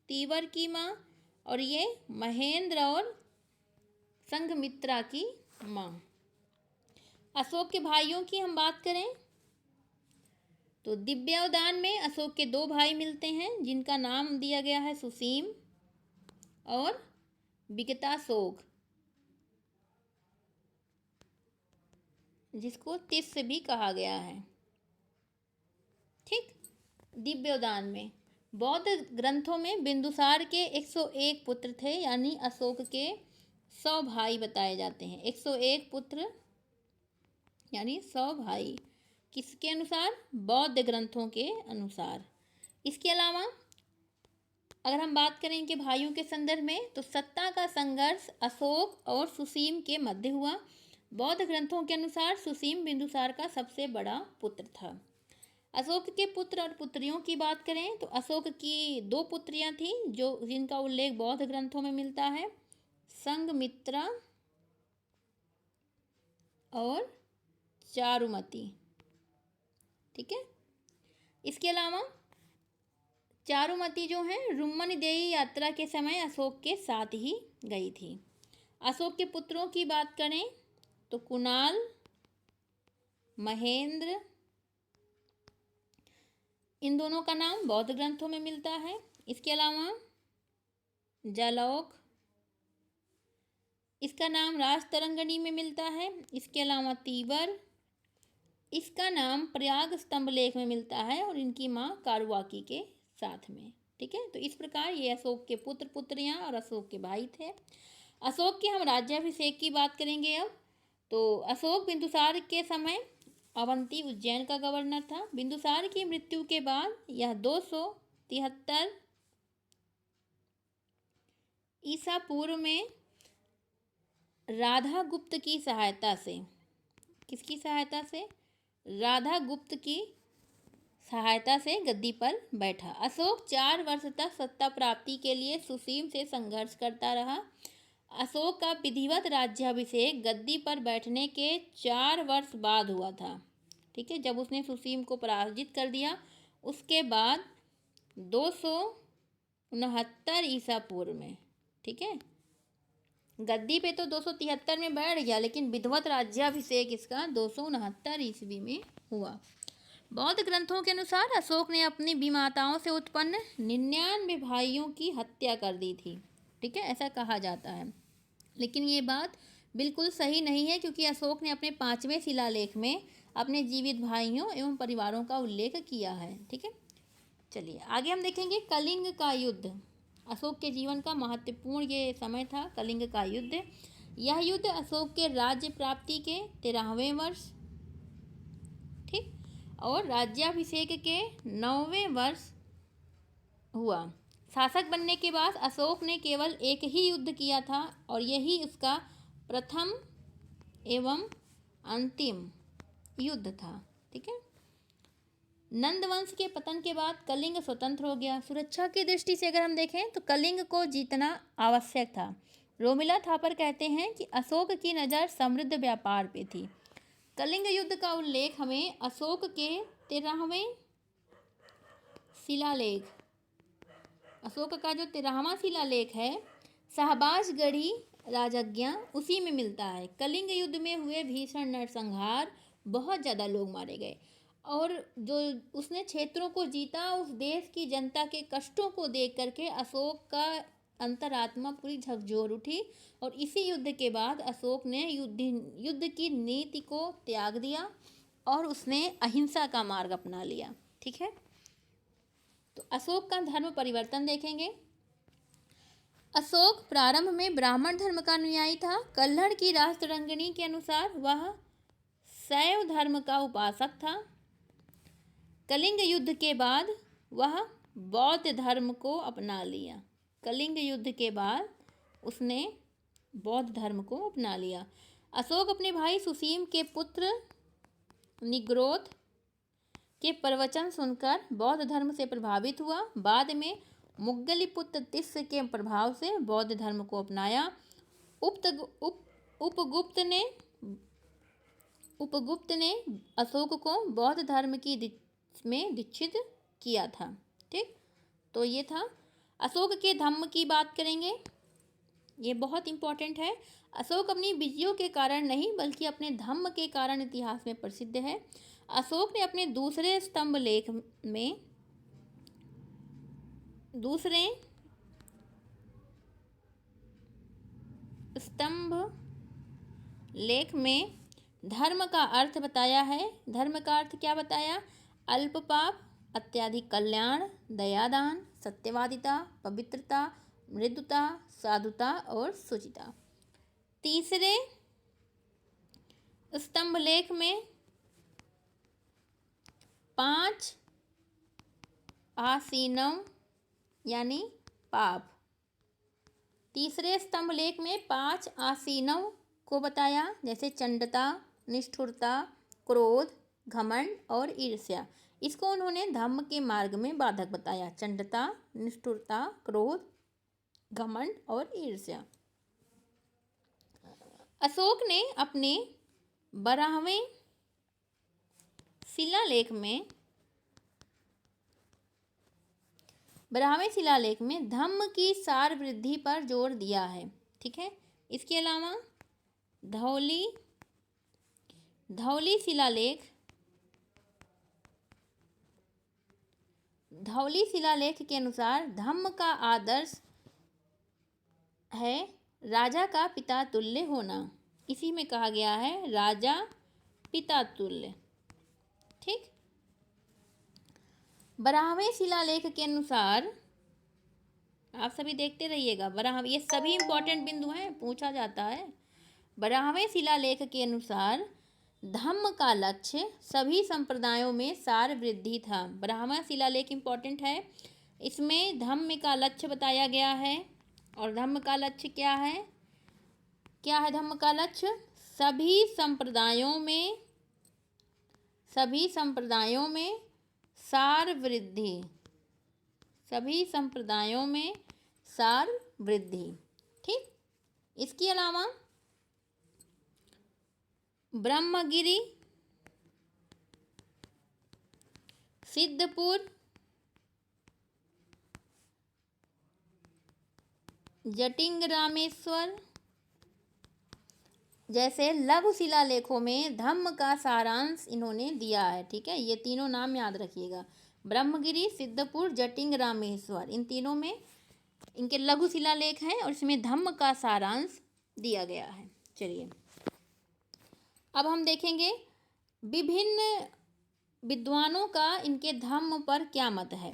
तीवर की माँ, और ये महेंद्र और संघमित्रा की माँ। अशोक के भाइयों की हम बात करें तो दिव्योदान में अशोक के 2 भाई मिलते हैं जिनका नाम दिया गया है सुसीम और विगताशोक, जिसको तिस्स भी कहा गया है, ठीक। दिव्योदान में बौद्ध ग्रंथों में बिंदुसार के 101 पुत्र थे, यानी अशोक के 100 भाई बताए जाते हैं। 101 पुत्र यानी 100 भाई, किसके अनुसार? बौद्ध ग्रंथों के अनुसार। इसके अलावा अगर हम बात करें इनके भाइयों के संदर्भ में तो सत्ता का संघर्ष अशोक और सुसीम के मध्य हुआ। बौद्ध ग्रंथों के अनुसार सुसीम बिंदुसार का सबसे बड़ा पुत्र था। अशोक के पुत्र और पुत्रियों की बात करें तो अशोक की 2 पुत्रियां थीं जो जिनका उल्लेख बौद्ध ग्रंथों में मिलता है, संघमित्रा और चारुमती, ठीक है। इसके अलावा चारुमती जो है रुक्मणीदेही यात्रा के समय अशोक के साथ ही गई थी। अशोक के पुत्रों की बात करें तो कुणाल, महेंद्र, इन दोनों का नाम बौद्ध ग्रंथों में मिलता है। इसके अलावा जालौक, इसका नाम राजतरंगिणी में मिलता है। इसके अलावा तीवर, इसका नाम प्रयाग स्तंभ लेख में मिलता है, और इनकी माँ कारुवाकी के साथ में, ठीक है। तो इस प्रकार ये अशोक के पुत्र पुत्रियाँ और अशोक के भाई थे। अशोक के हम राज्याभिषेक की बात करेंगे अब। तो अशोक बिंदुसार के समय अवंती उज्जैन का गवर्नर था। बिंदुसार की मृत्यु के बाद यह 273 ईसा पूर्व में राधा गुप्त की सहायता से, किसकी सहायता से? राधा गुप्त की सहायता से गद्दी पर बैठा। अशोक 4 वर्ष तक सत्ता प्राप्ति के लिए सुसीम से संघर्ष करता रहा। अशोक का विधिवत राज्याभिषेक गद्दी पर बैठने के 4 वर्ष बाद हुआ था, ठीक है। जब उसने सुसीम को पराजित कर दिया उसके बाद 269 ईसा पूर्व में, ठीक है। गद्दी पे तो 273 में बैठ गया, लेकिन विधिवत राज्याभिषेक इसका 269 ईस्वी में हुआ। बौद्ध ग्रंथों के अनुसार अशोक ने अपनी विमाताओं से उत्पन्न 99 भाइयों की हत्या कर दी थी, ठीक है, ऐसा कहा जाता है। लेकिन ये बात बिल्कुल सही नहीं है, क्योंकि अशोक ने अपने 5वें शिलालेख में अपने जीवित भाइयों एवं परिवारों का उल्लेख किया है, ठीक है। चलिए आगे हम देखेंगे कलिंग का युद्ध। अशोक के जीवन का महत्वपूर्ण ये समय था, कलिंग का युद्ध। यह युद्ध अशोक के राज्य प्राप्ति के 13वें वर्ष, ठीक, और राज्याभिषेक के 9वें वर्ष हुआ। शासक बनने के बाद अशोक ने केवल एक ही युद्ध किया था, और यही उसका प्रथम एवं अंतिम युद्ध था, ठीक है। नंद वंश के पतन के बाद कलिंग स्वतंत्र हो गया। सुरक्षा की दृष्टि से अगर हम देखें तो कलिंग को जीतना आवश्यक था। रोमिला थापर कहते हैं कि अशोक की नज़र समृद्ध व्यापार पे थी। कलिंग युद्ध का उल्लेख हमें अशोक के 13वें शिलालेख, अशोक का जो 13वां शिलालेख है, शाहबाजगढ़ी राजज्ञा उसी में मिलता है। कलिंग युद्ध में हुए भीषण नरसंहार, बहुत ज़्यादा लोग मारे गए, और जो उसने क्षेत्रों को जीता, उस देश की जनता के कष्टों को देख करके अशोक का अंतरात्मा पूरी झकझोर उठी, और इसी युद्ध के बाद अशोक ने युद्ध की नीति को त्याग दिया और उसने अहिंसा का मार्ग अपना लिया। ठीक है, तो अशोक का धर्म परिवर्तन देखेंगे। अशोक प्रारंभ में ब्राह्मण धर्म का अनुयायी था। कल्हड़ की राष्ट्ररंगिणी के अनुसार वह शैव धर्म का उपासक था। कलिंग युद्ध के बाद वह बौद्ध धर्म को अपना लिया। कलिंग युद्ध के बाद उसने बौद्ध धर्म को अपना लिया। अशोक अपने भाई सुसीम के पुत्र निग्रोध के प्रवचन सुनकर बौद्ध धर्म से प्रभावित हुआ। बाद में मुगलिपुत्र तिस्य के प्रभाव से बौद्ध धर्म को अपनाया। उपगुप्त ने अशोक को बौद्ध धर्म में दीक्षित किया था। ठीक, तो ये था। अशोक के धम्म की बात करेंगे, ये बहुत इम्पोर्टेंट है। अशोक अपनी विजयों के कारण नहीं बल्कि अपने धम्म के कारण इतिहास में प्रसिद्ध है। अशोक ने अपने दूसरे स्तंभ लेख में धर्म का अर्थ बताया है। धर्म का अर्थ क्या बताया? अल्प पाप, अत्यधिक कल्याण, दयादान, सत्यवादिता, पवित्रता, मृदुता, साधुता और शुचिता। तीसरे स्तंभ लेख में 5 आसीनव यानी पाप। तीसरे स्तंभ लेख में 5 आसीनव को बताया, जैसे चंडता, निष्ठुरता, क्रोध, घमंड और ईर्ष्या। इसको उन्होंने धम्म के मार्ग में बाधक बताया। चंडता, निष्ठुरता, क्रोध, घमंड और ईर्ष्या। अशोक ने अपने 12वें शिलालेख में धम्म की सार वृद्धि पर जोर दिया है। ठीक है, इसके अलावा धौली शिलालेख के अनुसार धम्म का आदर्श है राजा का पिता तुल्य होना। इसी में कहा गया है राजा पिता तुल्य। ठीक, 12वें शिलालेख के अनुसार, आप सभी देखते रहिएगा, 12, ये सभी इंपॉर्टेंट बिंदु हैं, पूछा जाता है। 12वें शिलालेख के अनुसार धम्म का लक्ष्य सभी संप्रदायों में सार वृद्धि था। 12वां शिलालेख इंपॉर्टेंट है, इसमें धम्म का लक्ष्य बताया गया है। और धम्म का लक्ष्य क्या है? धम्म का लक्ष्य सभी संप्रदायों में सार वृद्धि। ठीक, इसके अलावा ब्रह्मगिरि, सिद्धपुर, जटिंग रामेश्वर जैसे लघु शिलालेखों में धम्म का सारांश इन्होंने दिया है। ठीक है, ये तीनों नाम याद रखिएगा, ब्रह्मगिरि, सिद्धपुर, जटिंग रामेश्वर, इन तीनों में इनके लघु शिलालेख हैं और इसमें धम्म का सारांश दिया गया है। चलिए, अब हम देखेंगे विभिन्न विद्वानों का इनके धम्म पर क्या मत है।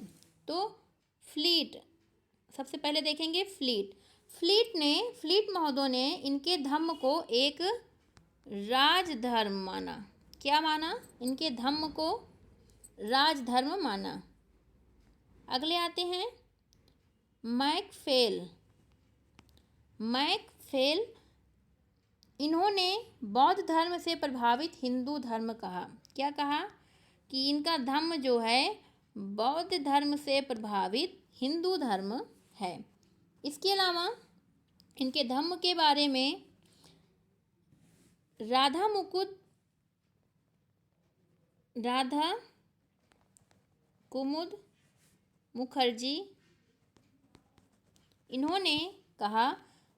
तो सबसे पहले देखेंगे फ्लीट महोदय ने इनके धम्म को एक राजधर्म माना। क्या माना? इनके धम्म को राजधर्म माना। अगले आते हैं मैकफेल, इन्होंने बौद्ध धर्म से प्रभावित हिंदू धर्म कहा। क्या कहा? कि इनका धम्म जो है बौद्ध धर्म से प्रभावित हिंदू धर्म है। इसके अलावा इनके धम्म के बारे में राधा कुमुद मुखर्जी, इन्होंने कहा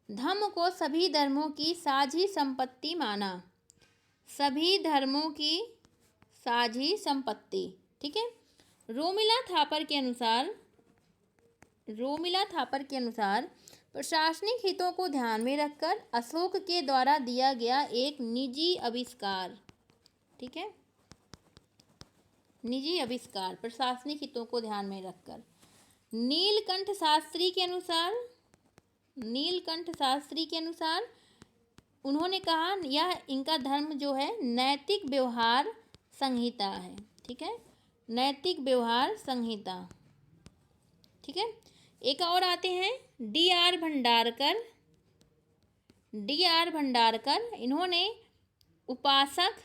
धम्म को सभी धर्मों की साझी संपत्ति माना। सभी धर्मों की साझी संपत्ति। ठीक है। रोमिला थापर के अनुसार प्रशासनिक हितों को ध्यान में रखकर अशोक के द्वारा दिया गया एक निजी आविष्कार। ठीक है, निजी आविष्कार प्रशासनिक हितों को ध्यान में रखकर। नीलकंठ शास्त्री के अनुसार उन्होंने कहा यह इनका धर्म जो है नैतिक व्यवहार संहिता है। ठीक है, नैतिक व्यवहार संहिता। ठीक है। एक और आते हैं डी.आर. भंडारकर। इन्होंने उपासक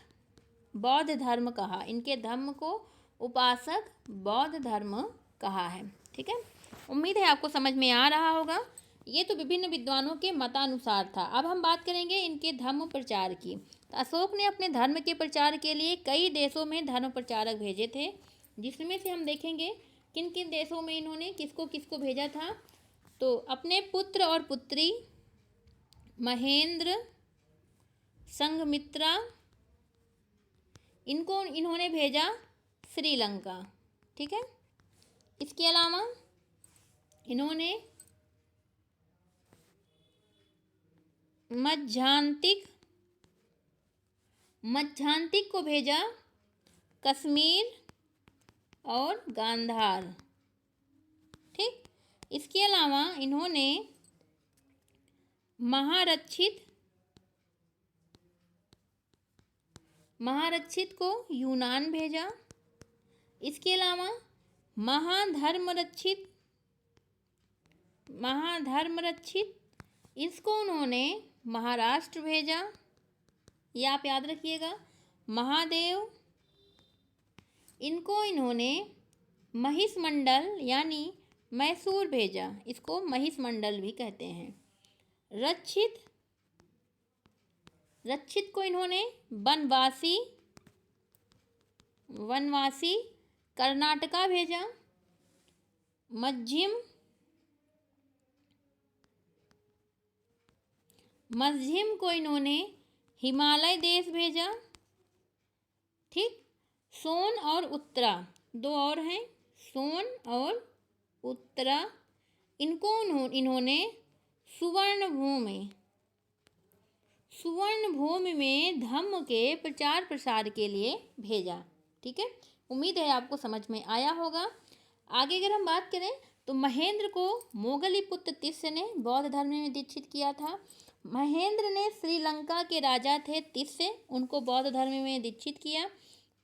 बौद्ध धर्म कहा। इनके धर्म को उपासक बौद्ध धर्म कहा है। ठीक है, उम्मीद है आपको समझ में आ रहा होगा। ये तो विभिन्न विद्वानों के मतानुसार था। अब हम बात करेंगे इनके धर्म प्रचार की। तो अशोक ने अपने धर्म के प्रचार के लिए कई देशों में धर्म प्रचारक भेजे थे, जिसमें से हम देखेंगे किन किन देशों में इन्होंने किसको किसको भेजा था। तो अपने पुत्र और पुत्री महेंद्र, संघमित्रा, इनको इन्होंने भेजा श्रीलंका। ठीक है। इसके अलावा इन्होंने मध्यांतिक को भेजा कश्मीर और गांधार। ठीक। इसके अलावा इन्होंने महारक्षित को यूनान भेजा। इसके अलावा महाधर्मरक्षित इसको उन्होंने महाराष्ट्र भेजा। ये आप याद रखिएगा। महादेव, इनको इन्होंने महिषमंडल यानी मैसूर भेजा। इसको महिषमंडल भी कहते हैं। रक्षित को इन्होंने वनवासी कर्नाटका भेजा। मध्यम को इन्होंने हिमालय देश भेजा। ठीक। सोन और उत्तरा, दो और हैं, सोन और उत्तरा, इनको इन्होंने सुवर्णभूमि में धम्म के प्रचार प्रसार के लिए भेजा। ठीक है, उम्मीद है आपको समझ में आया होगा। आगे अगर हम बात करें तो महेंद्र को मोगलीपुत्र तिस्य ने बौद्ध धर्म में दीक्षित किया था। महेंद्र ने श्रीलंका के राजा थे तिस्य, उनको बौद्ध धर्म में दीक्षित किया।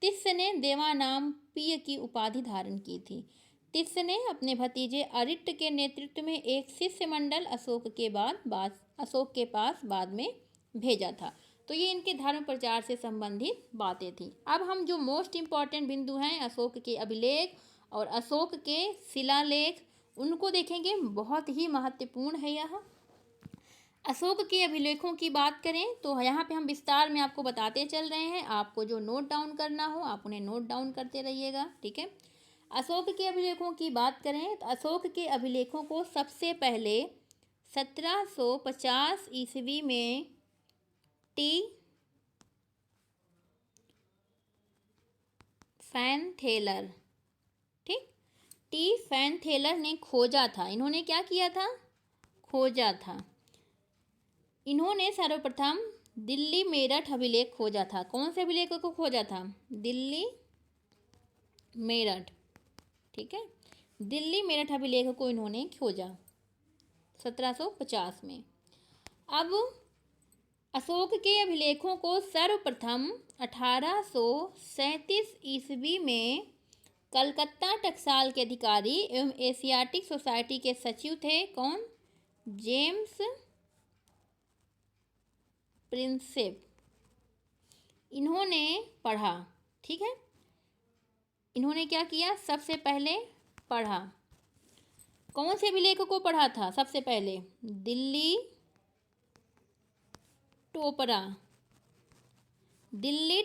तिस्य ने देवानाम्पिय की उपाधि धारण की थी। तिस्य ने अपने भतीजे अरिट्ट के नेतृत्व में एक शिष्य मंडल अशोक के पास बाद में भेजा था। तो ये इनके धर्म प्रचार से संबंधित बातें थी। अब हम जो मोस्ट इम्पॉर्टेंट बिंदु हैं अशोक के अभिलेख और अशोक के शिलालेख, उनको देखेंगे। बहुत ही महत्वपूर्ण है यह। अशोक के अभिलेखों की बात करें तो यहाँ पे हम विस्तार में आपको बताते चल रहे हैं। आपको जो नोट डाउन करना हो आप उन्हें नोट डाउन करते रहिएगा। ठीक है। अशोक के अभिलेखों की बात करें तो अशोक के अभिलेखों को सबसे पहले 1750 ईस्वी में टी फैनथेलर ने खोजा था। इन्होंने क्या किया था? खोजा था। इन्होंने सर्वप्रथम दिल्ली मेरठ अभिलेख खोजा था। कौन से अभिलेख को खोजा था? दिल्ली मेरठ। ठीक है, दिल्ली मेरठ अभिलेख को इन्होंने खोजा 1750 में। अब अशोक के अभिलेखों को सर्वप्रथम 1837 ईस्वी में कलकत्ता टकसाल के अधिकारी एवं एशियाटिक सोसाइटी के सचिव थे। कौन? James Prinsep. इन्होंने पढ़ा। ठीक है, इन्होंने क्या किया? सबसे पहले पढ़ा। कौन से अभिलेख को पढ़ा था? सबसे पहले दिल्ली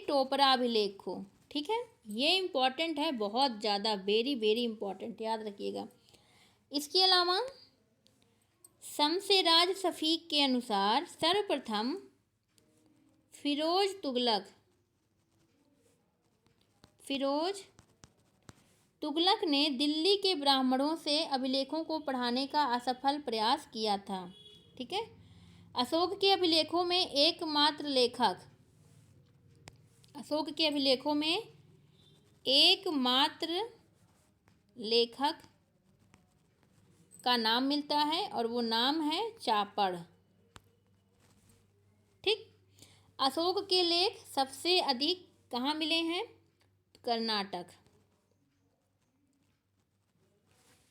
टोपरा अभिलेख को। ठीक है, ये इम्पॉर्टेंट है, बहुत ज़्यादा, वेरी वेरी इम्पॉर्टेंट, याद रखिएगा। इसके अलावा शमसेराज शफीक के अनुसार सर्वप्रथम फिरोज तुगलक ने दिल्ली के ब्राह्मणों से अभिलेखों को पढ़ाने का असफल प्रयास किया था। ठीक है। अशोक के अभिलेखों में एकमात्र लेखक का नाम मिलता है और वो नाम है चापड़। ठीक। अशोक के लेख सबसे अधिक कहाँ मिले हैं?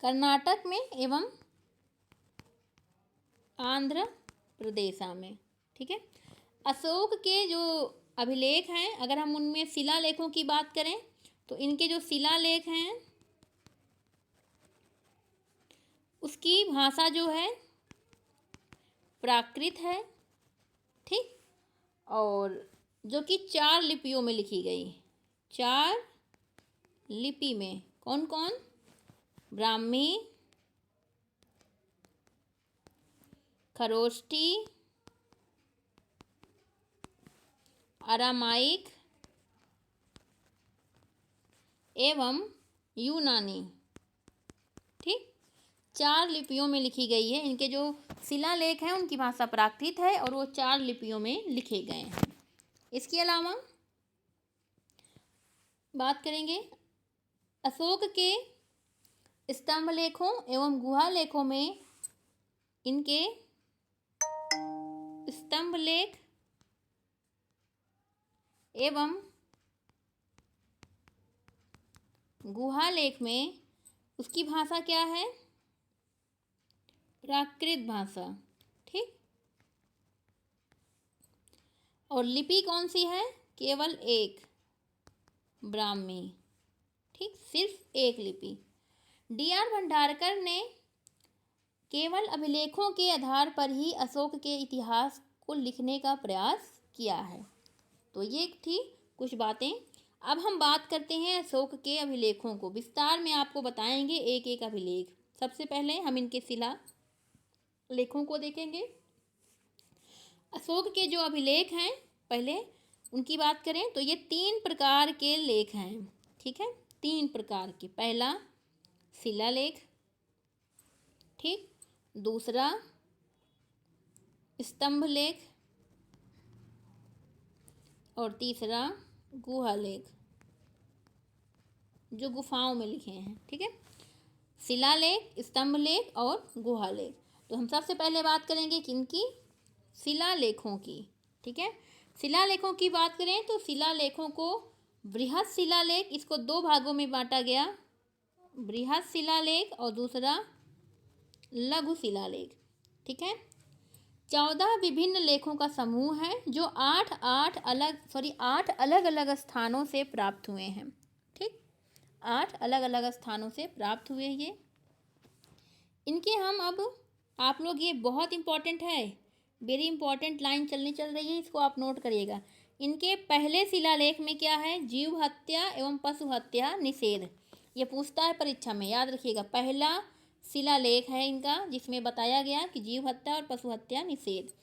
कर्नाटक में एवं आंध्र प्रदेश में। ठीक है। अशोक के जो अभिलेख हैं, अगर हम उनमें शिलालेखों की बात करें तो इनके जो शिलालेख हैं उसकी भाषा जो है प्राकृत है। ठीक। और जो कि 4 लिपियों में लिखी गई। 4 लिपि में कौन कौन? ब्राह्मी, खरोष्टी, अरामाइक एवं यूनानी। ठीक। 4 लिपियों में लिखी गई है। इनके जो शिलालेख हैं उनकी भाषा प्राकृत है और वो 4 लिपियों में लिखे गए हैं। इसके अलावा बात करेंगे अशोक के स्तंभ लेखों एवं गुहा लेखों में इनके स्तंभ लेख एवं गुहा लेख में उसकी भाषा क्या है? प्राकृत भाषा। ठीक। और लिपि कौन सी है? केवल एक, ब्राह्मी। ठीक। सिर्फ एक लिपि। D.R. भंडारकर ने केवल अभिलेखों के आधार पर ही अशोक के इतिहास को लिखने का प्रयास किया है। तो ये थी कुछ बातें। अब हम बात करते हैं अशोक के अभिलेखों को। विस्तार में आपको बताएंगे एक एक अभिलेख। सबसे पहले हम इनके शिला लेखों को देखेंगे। अशोक के जो अभिलेख हैं, पहले उनकी बात करें तो ये 3 प्रकार के लेख हैं। ठीक है। 3 प्रकार के। पहला शिलालेख। ठीक। दूसरा स्तंभ लेख और तीसरा गुहा लेख, जो गुफाओं में लिखे हैं। ठीक है। शिलालेख, स्तंभ लेख और गुहा लेख। तो हम सबसे पहले बात करेंगे किनकी? शिलालेखों की। ठीक है। शिलालेखों की बात करें तो शिलालेखों को बृहत शिलालेख, इसको 2 भागों में बांटा गया। बृहत शिलालेख और दूसरा लघु शिलालेख। ठीक है। 14 विभिन्न लेखों का समूह है जो 8 अलग अलग स्थानों से प्राप्त हुए हैं। ठीक। 8 अलग अलग स्थानों से प्राप्त हुए ये। इनके हम अब आप लोग, ये बहुत इम्पोर्टेंट है, वेरी इंपॉर्टेंट लाइन चल रही है, इसको आप नोट करिएगा। इनके पहले शिलालेख में क्या है? जीव हत्या एवं पशु हत्या निषेध। ये पूछता है परीक्षा में, याद रखिएगा। पहला शिलालेख है इनका जिसमें बताया गया कि जीव हत्या और पशु हत्या निषेध।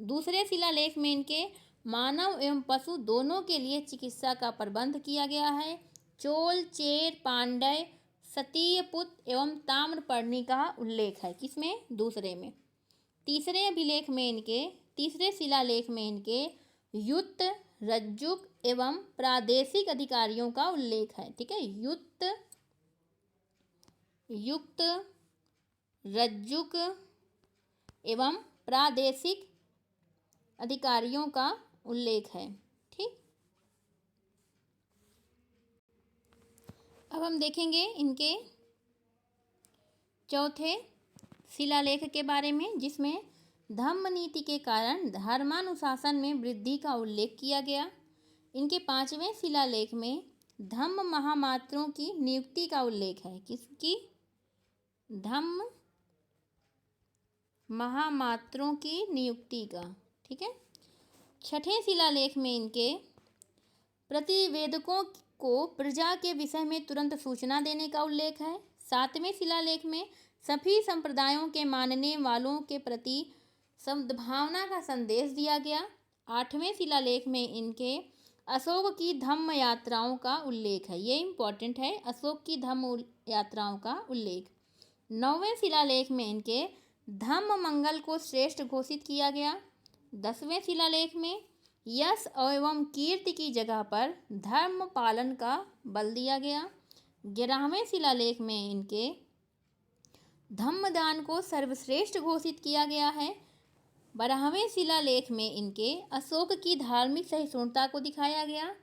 दूसरे शिलालेख में इनके मानव एवं पशु दोनों के लिए चिकित्सा का प्रबंध किया गया है। चोल, चेर, पांड्य, सतीयपुत्र एवं ताम्रपर्णी का उल्लेख है। किसमें? दूसरे में। तीसरे शिलालेख में इनके युक्त, रज्जुक एवं प्रादेशिक अधिकारियों का उल्लेख है। ठीक है। युक्त, रज्जुक एवं प्रादेशिक अधिकारियों का उल्लेख है। ठीक। अब हम देखेंगे इनके चौथे शिलालेख के बारे में, जिसमें धम्म नीति के कारण धर्मानुशासन में वृद्धि का उल्लेख किया गया। इनके 5वें शिलालेख में धम्म महामात्रों की नियुक्ति का उल्लेख है। किसकी? धम्म महामात्रों की नियुक्ति का। ठीक है। 6ठे शिलालेख में इनके प्रतिवेदकों को प्रजा के विषय में तुरंत सूचना देने का उल्लेख है। 7वें शिलालेख में सभी संप्रदायों के मानने वालों के प्रति सद्भावना का संदेश दिया गया। 8वें शिलालेख में इनके अशोक की धम्म यात्राओं का उल्लेख है। ये इम्पोर्टेंट है, अशोक की धम्म यात्राओं का उल्लेख। 9वें शिलालेख में इनके धम्म मंगल को श्रेष्ठ घोषित किया गया। 10वें शिलालेख में यश एवं कीर्ति की जगह पर धर्म पालन का बल दिया गया। 11वें शिलालेख में इनके धम्मदान को सर्वश्रेष्ठ घोषित किया गया है। 12वें शिलालेख में इनके अशोक की धार्मिक सहिष्णुता को दिखाया गया।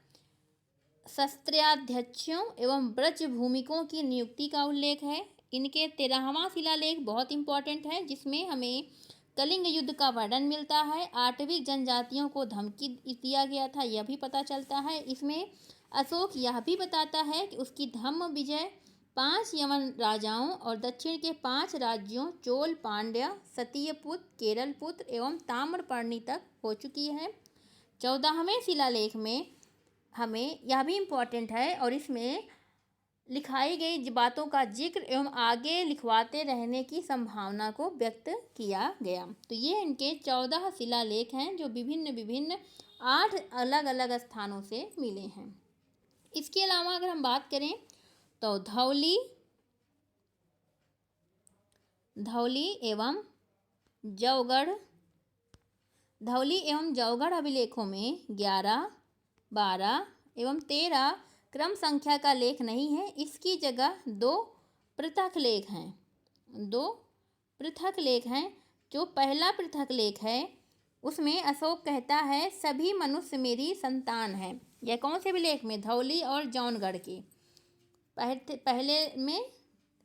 शस्त्राध्यक्षों एवं ब्रज भूमिकों की नियुक्ति का उल्लेख है। इनके 13वां शिलालेख बहुत इंपॉर्टेंट है, जिसमें हमें कलिंग युद्ध का वर्णन मिलता है। आठवीं जनजातियों को धमकी दिया गया था, यह भी पता चलता है। इसमें अशोक यह भी बताता है कि उसकी धम्म विजय 5 यवन राजाओं और दक्षिण के 5 राज्यों चोल, पांड्या, सतीयपुत्र, केरलपुत्र एवं ताम्रपर्णी तक हो चुकी है। 14वें शिलालेख में हमें यह भी इम्पोर्टेंट है और इसमें लिखाई गई बातों का जिक्र एवं आगे लिखवाते रहने की संभावना को व्यक्त किया गया। तो ये इनके 14 शिलालेख हैं जो विभिन्न 8 अलग अलग स्थानों से मिले हैं। इसके अलावा अगर हम बात करें तो धौली एवं जौगढ़ अभिलेखों में 11, 12 एवं 13 क्रम संख्या का लेख नहीं है। इसकी जगह 2 पृथक लेख हैं। जो पहला पृथक लेख है उसमें अशोक कहता है सभी मनुष्य मेरी संतान है। यह कौन से अभिलेख में? धौली और जौनगढ़ के पहले में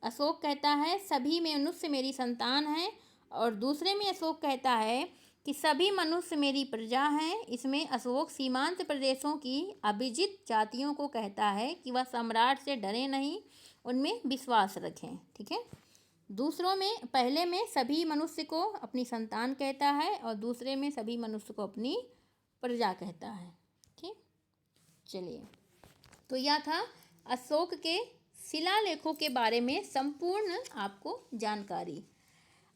अशोक कहता है सभी मनुष्य मेरी संतान है, और दूसरे में अशोक कहता है कि सभी मनुष्य मेरी प्रजा हैं। इसमें अशोक सीमांत प्रदेशों की अभिजित जातियों को कहता है कि वह सम्राट से डरे नहीं, उनमें विश्वास रखें। ठीक है, दूसरों में पहले में सभी मनुष्य को अपनी संतान कहता है और दूसरे में सभी मनुष्य को अपनी प्रजा कहता है। ठीक, चलिए, तो यह था अशोक के शिलालेखों के बारे में संपूर्ण आपको जानकारी।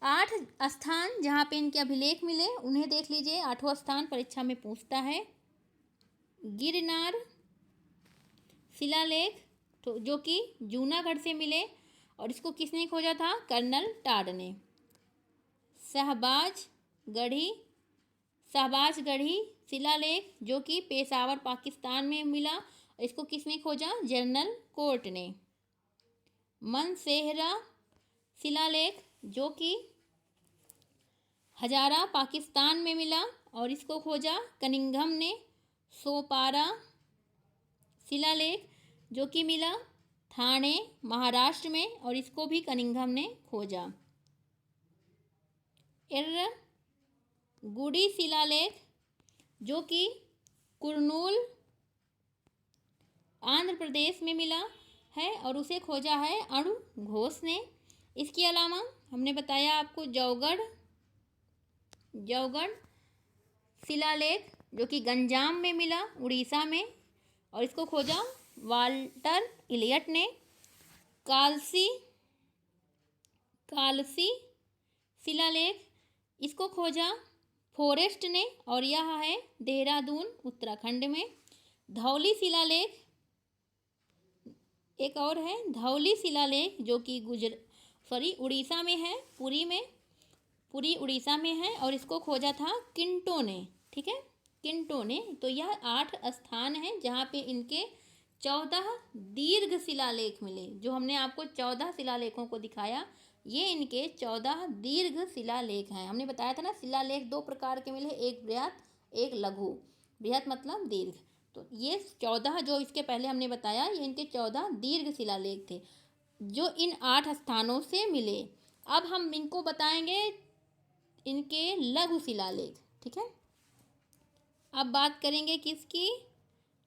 8 स्थान जहाँ पे इनके अभिलेख मिले उन्हें देख लीजिए। 8वां स्थान परीक्षा में पूछता है गिरनार शिलालेख, तो जो कि जूनागढ़ से मिले और इसको किसने खोजा था? कर्नल टाड ने। शहबाजगढ़ी शिलालेख जो कि पेशावर पाकिस्तान में मिला, इसको किसने खोजा? जनरल कोर्ट ने। मनसेहरा शिलालेख जो कि हजारा पाकिस्तान में मिला और इसको खोजा कनिंघम ने। सोपारा शिलालेख जो कि मिला ठाणे महाराष्ट्र में और इसको भी कनिंघम ने खोजा। इर्रगुडी शिलालेख जो कि कुर्नूल आंध्र प्रदेश में मिला है और उसे खोजा है अणु घोष ने। इसके अलावा हमने बताया आपको जौगढ़ शिलालेख जो कि गंजाम में मिला उड़ीसा में और इसको खोजा वाल्टर इलियट ने। कालसी शिलालेख इसको खोजा फॉरेस्ट ने और यह है देहरादून उत्तराखंड में। धौली शिलालेख एक और है, धौली शिलालेख जो कि उड़ीसा में है, पुरी उड़ीसा में है और इसको खोजा था किंटो ने। ठीक है, किंटो ने। तो यह 8 स्थान हैं जहाँ पे इनके 14 दीर्घ शिलालेख मिले। जो हमने आपको 14 शिलालेखों को दिखाया, ये इनके 14 दीर्घ शिलालेख हैं। हमने बताया था ना, शिलालेख 2 प्रकार के मिले, एक बृहत एक लघु। बृहत मतलब दीर्घ। तो ये 14 जो इसके पहले हमने बताया, ये इनके 14 दीर्घ शिलालेख थे जो इन 8 स्थानों से मिले। अब हम इनको बताएंगे इनके लघु शिलालेख। ठीक है, अब बात करेंगे किसकी?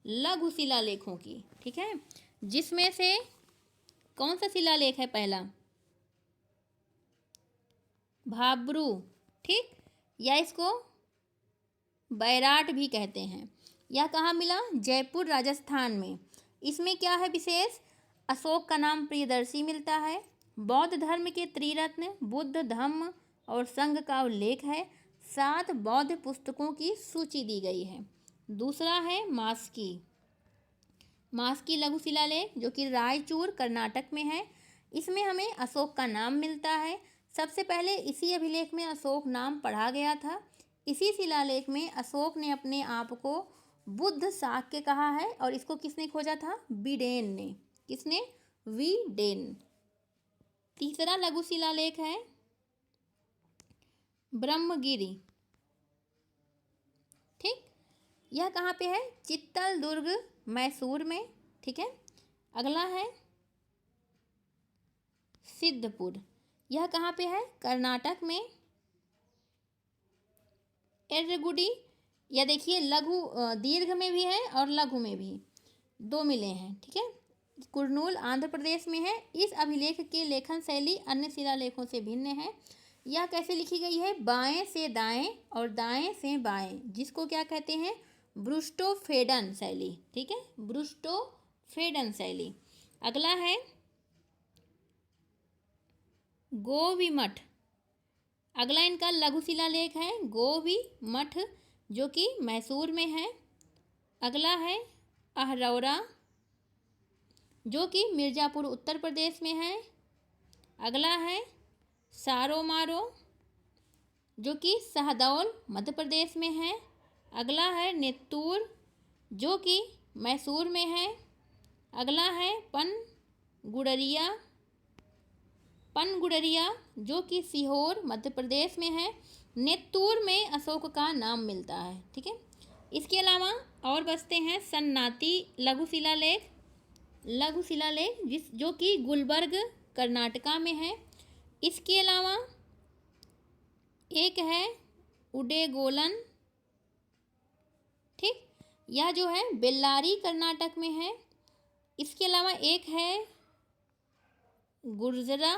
लघु शिलालेखों की। ठीक है, जिसमें से कौन सा शिलालेख है? पहला भाब्रू, ठीक, या इसको बैराट भी कहते हैं। यह कहाँ मिला? जयपुर राजस्थान में। इसमें क्या है विशेष? अशोक का नाम प्रियदर्शी मिलता है, बौद्ध धर्म के त्रिरत्न बुद्ध, धम्म और संघ का उल्लेख है। 7 बौद्ध पुस्तकों की सूची दी गई है। दूसरा है मास्की लघु शिलालेख जो कि रायचूर कर्नाटक में है। इसमें हमें अशोक का नाम मिलता है। सबसे पहले इसी अभिलेख में अशोक नाम पढ़ा गया था। इसी शिलालेख में अशोक ने अपने आप को बुद्ध शाक्य कहा है और इसको किसने खोजा था? वीडेन ने। किसने? वीडेन। तीसरा लघु शिलालेख है ब्रह्मगिरी। ठीक, यह कहाँ पे है? चित्तल दुर्ग मैसूर में। ठीक है। अगला है सिद्धपुर। यह कहाँ पे है? कर्नाटक में। एर्रगुडी, यह देखिए लघु दीर्घ में भी है और लघु में भी, दो मिले हैं। ठीक है। कुर्नूल आंध्र प्रदेश में है। इस अभिलेख की लेखन शैली अन्य शिलालेखों से भिन्न है। यह कैसे लिखी गई है? बाएं से दाएं और दाएं से बाएं, जिसको क्या कहते हैं? ब्रुस्टोफेडन शैली। ठीक है, ब्रुस्टोफेडन शैली। अगला है गोवी मठ। अगला इनका लघु शिलालेख है गोवी मठ जो कि मैसूर में है। अगला है अहरौरा जो कि मिर्ज़ापुर उत्तर प्रदेश में है। अगला है सारोमारो जो कि शहडोल मध्य प्रदेश में है। अगला है नेत्तूर जो कि मैसूर में है। अगला है पनगुड़रिया जो कि सीहोर मध्य प्रदेश में है। नेत्तूर में अशोक का नाम मिलता है। ठीक है। इसके अलावा और बचते हैं सन्नाती लघु शिलालेख जो कि गुलबर्ग कर्नाटका में है। इसके अलावा एक है उडेगोलन। ठीक, यह जो है बेल्लारी कर्नाटक में है। इसके अलावा एक है गुर्जरा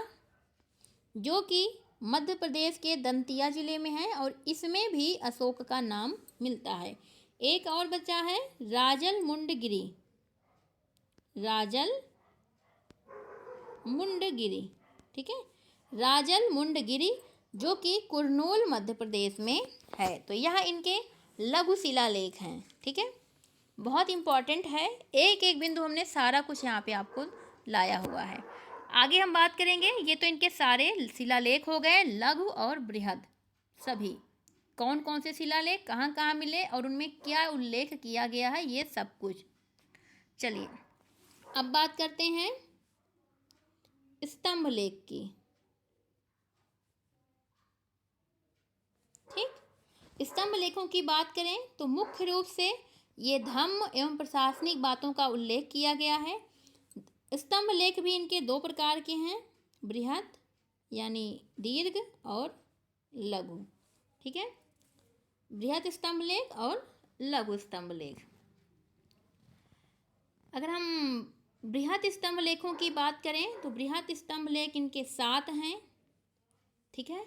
जो कि मध्य प्रदेश के दंतिया जिले में है और इसमें भी अशोक का नाम मिलता है। एक और बचा है राजल मुंडगिरी। ठीक है, राजल मुंडगिरी जो कि कुर्नूल मध्य प्रदेश में है। तो यह इनके लघु शिलालेख हैं। ठीक है, बहुत इम्पॉर्टेंट है। एक एक बिंदु हमने सारा कुछ यहाँ पे आपको लाया हुआ है। आगे हम बात करेंगे, ये तो इनके सारे शिलालेख हो गए, लघु और बृहद सभी। कौन कौन से शिलालेख कहाँ कहाँ मिले और उनमें क्या उल्लेख किया गया है, ये सब कुछ। चलिए अब बात करते हैं स्तंभ लेख की। ठीक, स्तंभ लेखों की बात करें तो मुख्य रूप से ये धम्म एवं प्रशासनिक बातों का उल्लेख किया गया है। स्तंभ लेख भी इनके दो प्रकार के हैं, बृहद यानी दीर्घ और लघु। ठीक है, बृहद स्तंभ लेख और लघु स्तंभ लेख। अगर हम बृहद स्तंभ लेखों की बात करें तो बृहद स्तंभ लेख इनके 7 हैं। ठीक है,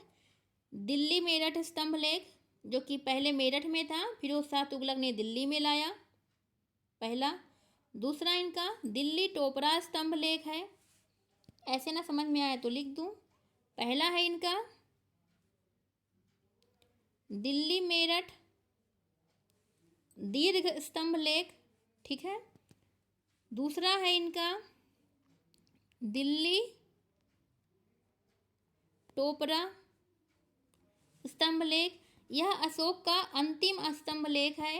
दिल्ली मेरठ स्तंभ लेख जो कि पहले मेरठ में था, फिरोज शाह तुगलक ने दिल्ली में लाया, पहला। दूसरा इनका दिल्ली टोपरा स्तंभ लेख है। ऐसे ना समझ में आए तो लिख दूं। पहला है इनका दिल्ली मेरठ दीर्घ स्तंभ लेख। ठीक है, दूसरा है इनका दिल्ली टोपरा स्तंभ लेख। यह अशोक का अंतिम स्तंभ लेख है।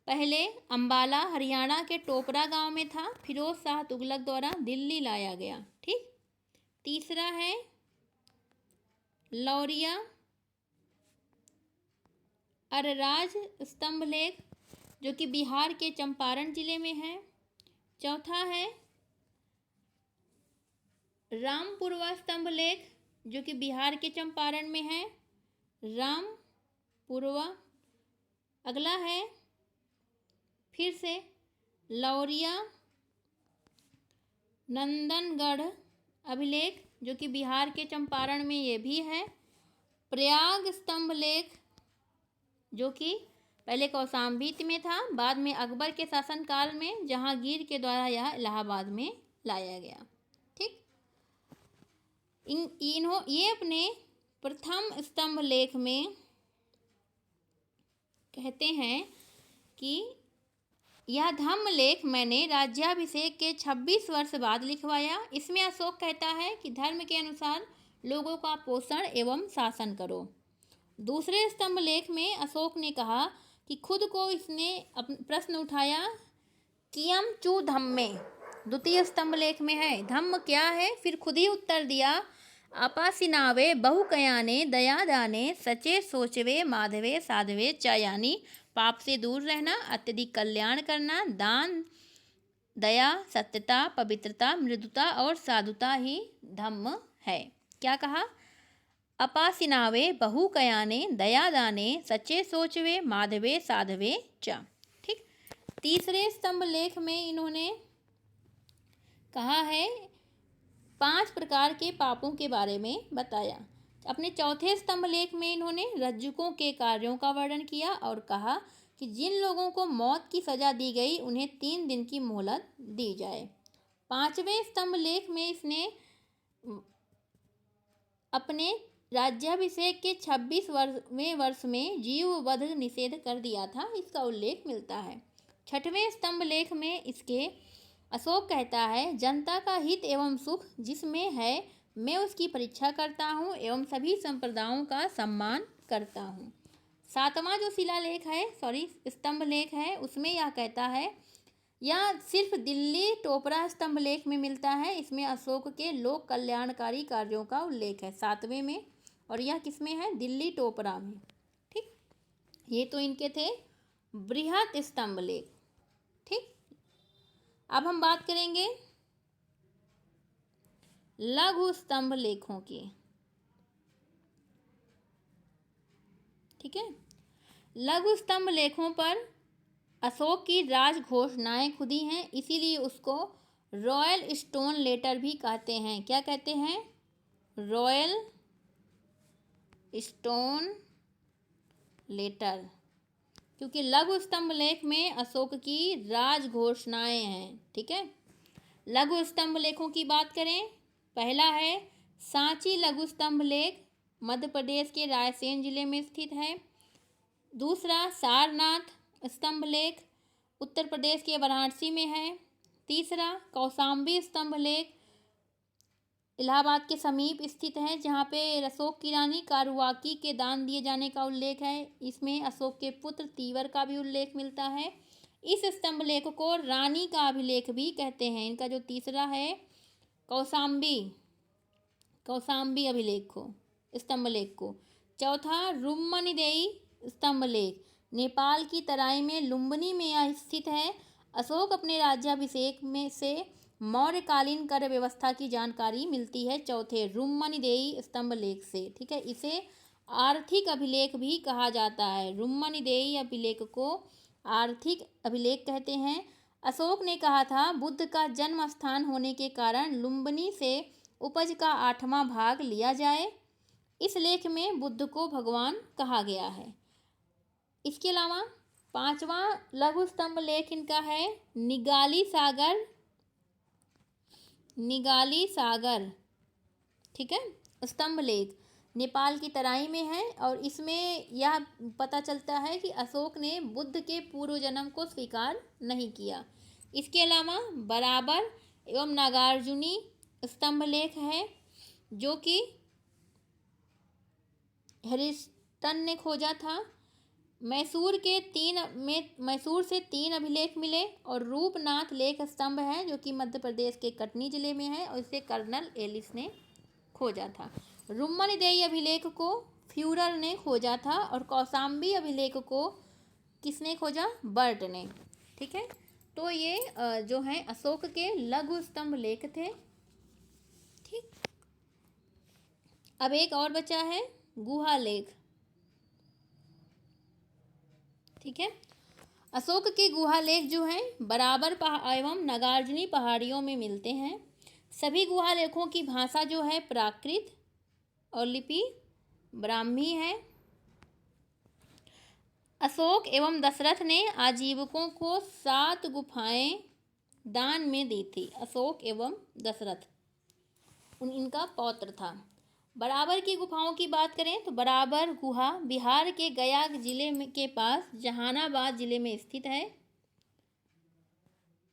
पहले अंबाला हरियाणा के टोपरा गांव में था, फिरोज शाह तुगलक द्वारा दिल्ली लाया गया। ठीक, तीसरा है लौरिया अरराज स्तंभ लेख जो कि बिहार के चंपारण जिले में है। चौथा है रामपुरवा स्तंभ लेख जो कि बिहार के चंपारण में है, रामपुरवा। अगला है फिर से लौरिया नंदनगढ़ अभिलेख जो कि बिहार के चंपारण में ये भी है। प्रयाग स्तंभ लेख जो कि पहले कौशाम्बी में था, बाद में अकबर के शासनकाल में जहांगीर के द्वारा यह इलाहाबाद में लाया गया। ठीक, ये अपने प्रथम स्तंभ लेख में कहते हैं कि यह धम्म लेख मैंने राज्याभिषेक के 26 वर्ष बाद लिखवाया। इसमें अशोक कहता है कि धर्म के अनुसार लोगों का पोषण एवं शासन करो। दूसरे स्तंभ लेख में अशोक ने कहा कि खुद को इसने प्रश्न उठाया, कियम चू धम्मे। द्वितीय स्तंभ लेख में है धम्म क्या है, फिर खुद ही उत्तर दिया, अपासिनावे बहुकयाने दयादाने सचे सोचवे माधवे साधवे च, यानी पाप से दूर रहना, अत्यधिक कल्याण करना, दान, दया, सत्यता, पवित्रता, मृदुता और साधुता ही धम्म है। क्या कहा? अपासिनावे बहुकयाने दयादाने सचे सोचवे माधवे साधवे च। ठीक। तीसरे स्तंभ लेख में इन्होंने कहा है 5 प्रकार के पापों के बारे में बताया। अपने चौथे स्तंभ लेख में इन्होंने रज्जुकों के कार्यों का वर्णन किया और कहा कि जिन लोगों को मौत की सजा दी गई उन्हें 3 दिन की मोहलत दी जाए। 5वें स्तंभ लेख में इसने अपने राज्याभिषेक के 26वें वर्ष में जीव वध निषेध कर दिया था, इसका उल्लेख मिलता है। 6वें स्तंभ लेख में इसके अशोक कहता है, जनता का हित एवं सुख जिसमें है मैं उसकी परीक्षा करता हूँ एवं सभी संप्रदायों का सम्मान करता हूँ। 7वां जो स्तंभ लेख है उसमें यह कहता है, यह सिर्फ दिल्ली टोपरा स्तंभ लेख में मिलता है। इसमें अशोक के लोक कल्याणकारी कार्यों का उल्लेख है 7वें में, और यह किसमें है? दिल्ली टोपरा में। ठीक। ये तो इनके थे बृहत स्तंभ लेख। ठीक। अब हम बात करेंगे लघु स्तंभ लेखों की। ठीक है। लघु स्तंभ लेखों पर अशोक की राज घोषणाएं खुदी हैं, इसीलिए उसको रॉयल स्टोन लेटर भी कहते हैं। क्या कहते हैं? रॉयल स्टोन लेटर, क्योंकि लघु स्तंभ लेख में अशोक की राज घोषणाएं हैं। ठीक है। लघु स्तंभ लेखों की बात करें, पहला है सांची लघु स्तंभ लेख, मध्य प्रदेश के रायसेन जिले में स्थित है। दूसरा सारनाथ स्तंभ लेख, उत्तर प्रदेश के वाराणसी में है। तीसरा कौशाम्बी स्तंभ लेख, इलाहाबाद के समीप स्थित है, जहाँ पे अशोक की रानी कारुवाकी के दान दिए जाने का उल्लेख है। इसमें अशोक के पुत्र तीवर का भी उल्लेख मिलता है। इस स्तंभ लेख को रानी का अभिलेख भी कहते हैं। इनका जो तीसरा है कौशाम्बी अभिलेख को, स्तंभ लेख को। चौथा रुम्मनिदेई स्तंभ लेख, नेपाल की तराई में लुम्बिनी में यह स्थित है। अशोक अपने राज्याभिषेक में से मौर्यकालीन कर व्यवस्था की जानकारी मिलती है चौथे रुम्मनिदेई स्तंभ लेख से। ठीक है। इसे आर्थिक अभिलेख भी कहा जाता है। रुम्मनिदेई अभिलेख को आर्थिक अभिलेख कहते हैं। अशोक ने कहा था, बुद्ध का जन्म स्थान होने के कारण लुम्बिनी से उपज का 8वां भाग लिया जाए। इस लेख में बुद्ध को भगवान कहा गया है। इसके अलावा 5वां लघु स्तंभ लेख इनका है निगाली सागर। ठीक है। स्तंभ लेख नेपाल की तराई में है और इसमें यह पता चलता है कि अशोक ने बुद्ध के पूर्व जन्म को स्वीकार नहीं किया। इसके अलावा बराबर एवं नागार्जुनी स्तंभ लेख है, जो कि हेरिस्टन ने खोजा था। मैसूर से 3 अभिलेख मिले और रूपनाथ लेख स्तंभ है, जो कि मध्य प्रदेश के कटनी जिले में है और इसे कर्नल एलिस ने खोजा था। रुम्मनिदेई अभिलेख को फ्यूरर ने खोजा था और कौशाम्बी अभिलेख को किसने खोजा? बर्ट ने। ठीक है। तो ये जो है अशोक के लघु स्तंभ लेख थे। ठीक। अब एक और बचा है गुहा लेख। ठीक है। अशोक के गुहा लेख जो हैं बराबर एवं नागार्जुनी पहाड़ियों में मिलते हैं। सभी गुहा लेखों की भाषा जो है प्राकृत और लिपि ब्राह्मी है। अशोक एवं दशरथ ने आजीवकों को 7 गुफाएं दान में दी थी। अशोक एवं दशरथ इनका पौत्र था। बराबर की गुफाओं की बात करें तो बराबर गुहा बिहार के गया जिले में के पास जहानाबाद जिले में स्थित है।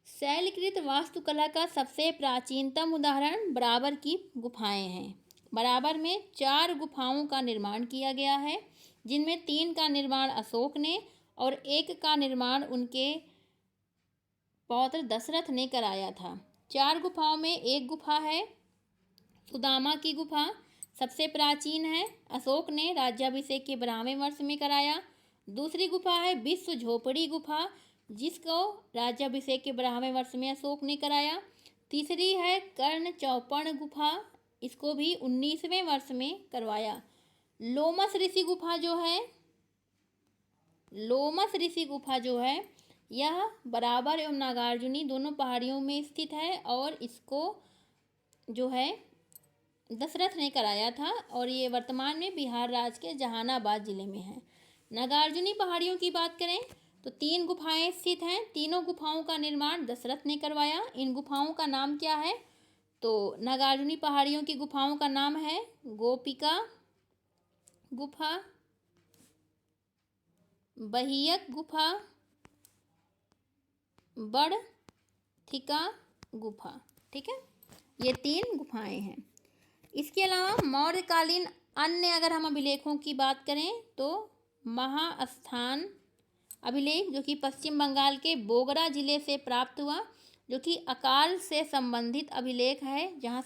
शैलकृत वास्तुकला का सबसे प्राचीनतम उदाहरण बराबर की गुफाएं हैं। बराबर में 4 गुफाओं का निर्माण किया गया है, जिनमें 3 का निर्माण अशोक ने और 1 का निर्माण उनके पौत्र दशरथ ने कराया था। 4 गुफाओं में एक गुफा है सुदामा की गुफा, सबसे प्राचीन है, अशोक ने राज्याभिषेक के 12वें वर्ष में कराया। दूसरी गुफा है विश्व झोपड़ी गुफा, जिसको राज्याभिषेक के 12वें वर्ष में अशोक ने कराया। तीसरी है कर्ण चौपड़ गुफा, इसको भी 19वें वर्ष में करवाया। लोमस ऋषि गुफा जो है यह बराबर एवं नागार्जुनी दोनों पहाड़ियों में स्थित है और इसको जो है दशरथ ने कराया था और ये वर्तमान में बिहार राज्य के जहानाबाद जिले में है। नागार्जुनी पहाड़ियों की बात करें तो 3 गुफाएं स्थित हैं। तीनों गुफाओं का निर्माण दशरथ ने करवाया। इन गुफाओं का नाम क्या है? तो नागार्जुनी पहाड़ियों की गुफाओं का नाम है गोपिका गुफा, बहियक गुफा, बड़थिका गुफा। ठीक है, ये 3 गुफाएं हैं। इसके अलावा मौर्यकालीन अन्य अगर हम अभिलेखों की बात करें तो महास्थान अभिलेख, जो कि पश्चिम बंगाल के बोगरा जिले से प्राप्त हुआ, जो कि अकाल से संबंधित अभिलेख है, जहाँ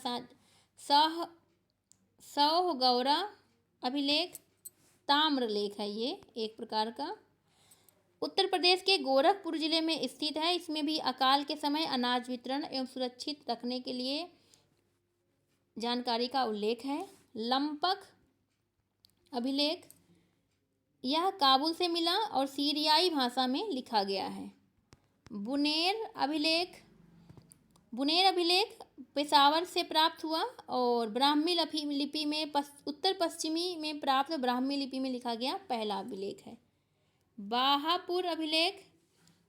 सौगौरा अभिलेख ताम्रलेख है, ये एक प्रकार का उत्तर प्रदेश के गोरखपुर जिले में स्थित है। इसमें भी अकाल के समय अनाज वितरण एवं सुरक्षित रखने के लिए जानकारी का उल्लेख है। लंपक अभिलेख, यह काबुल से मिला और सीरियाई भाषा में लिखा गया है। बुनेर अभिलेख पेशावर से प्राप्त हुआ और ब्राह्मी लिपि में उत्तर पश्चिमी में प्राप्त ब्राह्मी लिपि में लिखा गया पहला अभिलेख है। बाहापुर अभिलेख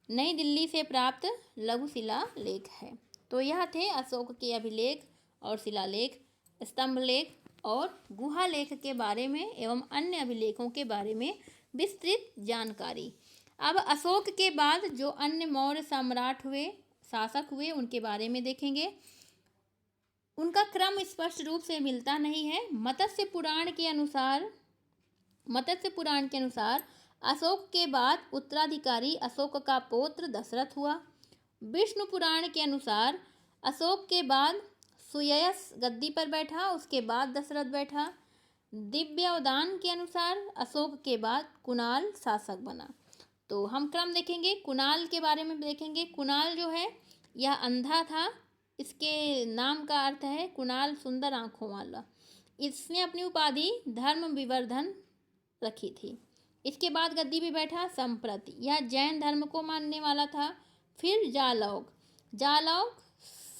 नई दिल्ली से प्राप्त लघु शिलालेख है। तो यह थे अशोक के अभिलेख और शिलालेख, स्तंभलेख और गुहालेख के बारे में एवं अन्य अभिलेखों के बारे में विस्तृत जानकारी। अब अशोक के बाद जो अन्य मौर्य शासक हुए उनके बारे में देखेंगे। उनका क्रम स्पष्ट रूप से मिलता नहीं है। मत्स्य पुराण के अनुसार अशोक के बाद उत्तराधिकारी अशोक का पौत्र दशरथ हुआ। विष्णु पुराण के अनुसार अशोक के बाद सुयस गद्दी पर बैठा, उसके बाद दशरथ बैठा। दिव्यावदान के अनुसार अशोक के बाद कुणाल शासक बना। तो हम क्रम देखेंगे, कुणाल के बारे में देखेंगे। कुणाल जो है यह अंधा था, इसके नाम का अर्थ है कुणाल सुंदर आँखों वाला। इसने अपनी उपाधि धर्म विवर्धन रखी थी। इसके बाद गद्दी पे बैठा संप्रति, यह जैन धर्म को मानने वाला था। फिर जालौक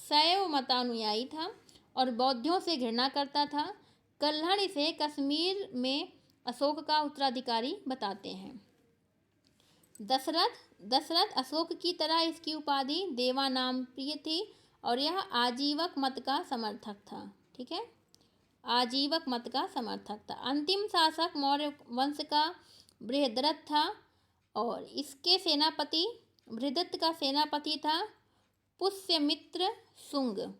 शैव मतानुयायी था और बौद्धों से घृणा करता था। कल्हड़ इसे कश्मीर में अशोक का उत्तराधिकारी बताते हैं। दशरथ अशोक की तरह इसकी उपाधि देवानाम प्रिय थी और यह आजीवक मत का समर्थक था। ठीक है, आजीवक मत का समर्थक था। अंतिम शासक मौर्य वंश का बृहद्रथ था और इसके सेनापति बृहद्रथ का सेनापति था पुष्यमित्र शुंग।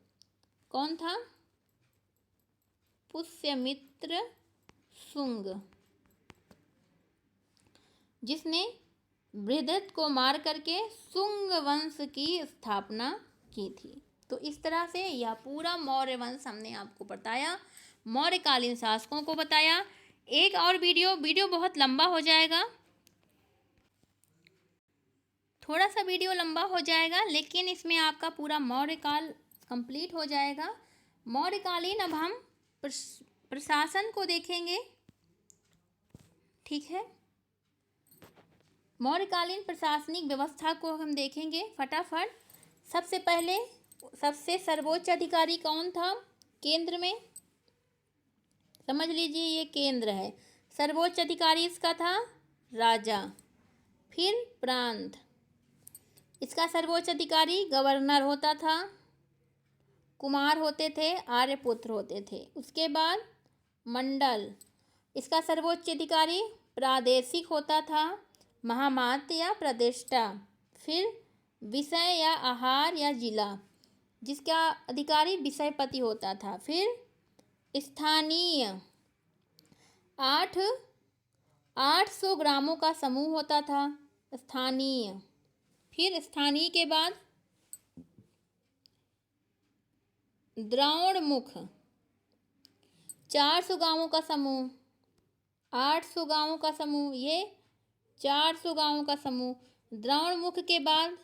कौन था? पुष्यमित्र शुंग, जिसने बृहद्रथ को मार करके शुंग वंश की स्थापना की थी। तो इस तरह से यह पूरा मौर्य वंश हमने आपको बताया, मौर्यकालीन शासकों को बताया। एक और वीडियो बहुत लंबा हो जाएगा, थोड़ा सा वीडियो लंबा हो जाएगा, लेकिन इसमें आपका पूरा मौर्यकाल कंप्लीट हो जाएगा। मौर्यकालीन अब हम प्रशासन को देखेंगे। ठीक है, मौर्यकालीन प्रशासनिक व्यवस्था को हम देखेंगे फटाफट। सबसे पहले सबसे सर्वोच्च अधिकारी कौन था? केंद्र में समझ लीजिए, ये केंद्र है। सर्वोच्च अधिकारी इसका था राजा। फिर प्रांत, इसका सर्वोच्च अधिकारी गवर्नर होता था। कुमार होते थे, आर्यपुत्र होते थे। उसके बाद मंडल, इसका सर्वोच्च अधिकारी प्रादेशिक होता था, महामात्य या प्रतिष्ठा। फिर विषय या आहार या जिला, जिसका अधिकारी विषयपति होता था। फिर स्थानीय, 800 ग्रामों का समूह होता था, स्थानीय। फिर स्थानीय के बाद द्रोणमुख, 400 गांवों का समूह, 800 गांवों का समूह, ये 400 गांवों का समूह। द्रोणमुख के बाद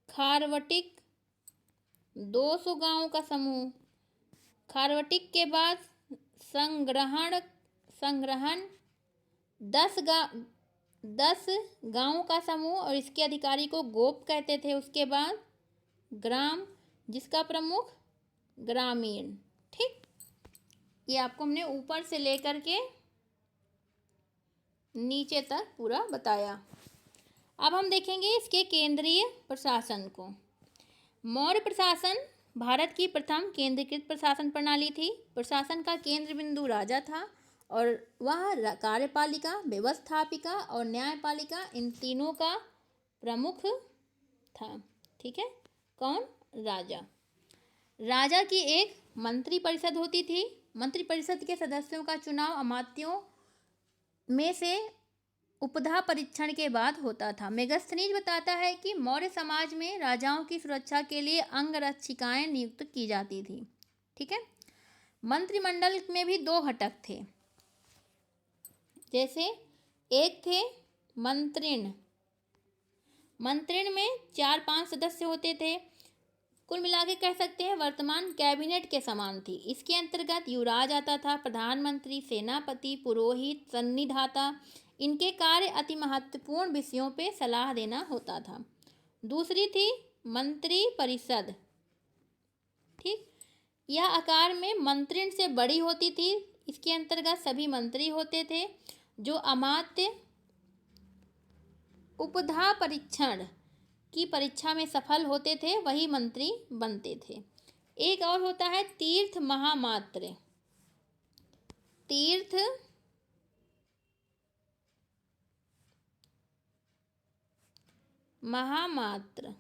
खारवटिक, 200 गांवों का समूह। खारवटिक के बाद संग्रहण 10 गांवों का समूह और इसके अधिकारी को गोप कहते थे। उसके बाद ग्राम, जिसका प्रमुख ग्रामीण। ठीक, ये आपको हमने ऊपर से लेकर के नीचे तक पूरा बताया। अब हम देखेंगे इसके केंद्रीय प्रशासन को। मौर्य प्रशासन भारत की प्रथम केंद्रीकृत प्रशासन प्रणाली थी। प्रशासन का केंद्र बिंदु राजा था और वह कार्यपालिका, व्यवस्थापिका और न्यायपालिका, इन तीनों का प्रमुख था। ठीक है, कौन? राजा। राजा की एक मंत्री परिषद होती थी। मंत्री परिषद के सदस्यों का चुनाव अमात्यों में से उपधा परीक्षण के बाद होता था। मेगस्थनीज बताता है कि मौर्य समाज में राजाओं की सुरक्षा के लिए अंगरक्षिकाएं नियुक्त की जाती थी। ठीक है, मंत्रिमंडल में भी 2 घटक थे। जैसे एक थे मंत्रिण, मंत्रिण में 4-5 सदस्य होते थे। कुल मिला के कह सकते हैं वर्तमान कैबिनेट के समान थी। इसके अंतर्गत युवराज आता था, प्रधानमंत्री, सेनापति, पुरोहित, सन्निधाता। इनके कार्य अति महत्वपूर्ण विषयों पे सलाह देना होता था। दूसरी थी मंत्री परिषद। ठीक, यह आकार में मंत्रिण से बड़ी होती थी। इसके अंतर्गत सभी मंत्री होते थे। जो अमात्य उपधा परीक्षण की परीक्षा में सफल होते थे वही मंत्री बनते थे। एक और होता है तीर्थ महामात्र। तीर्थ महामात्र,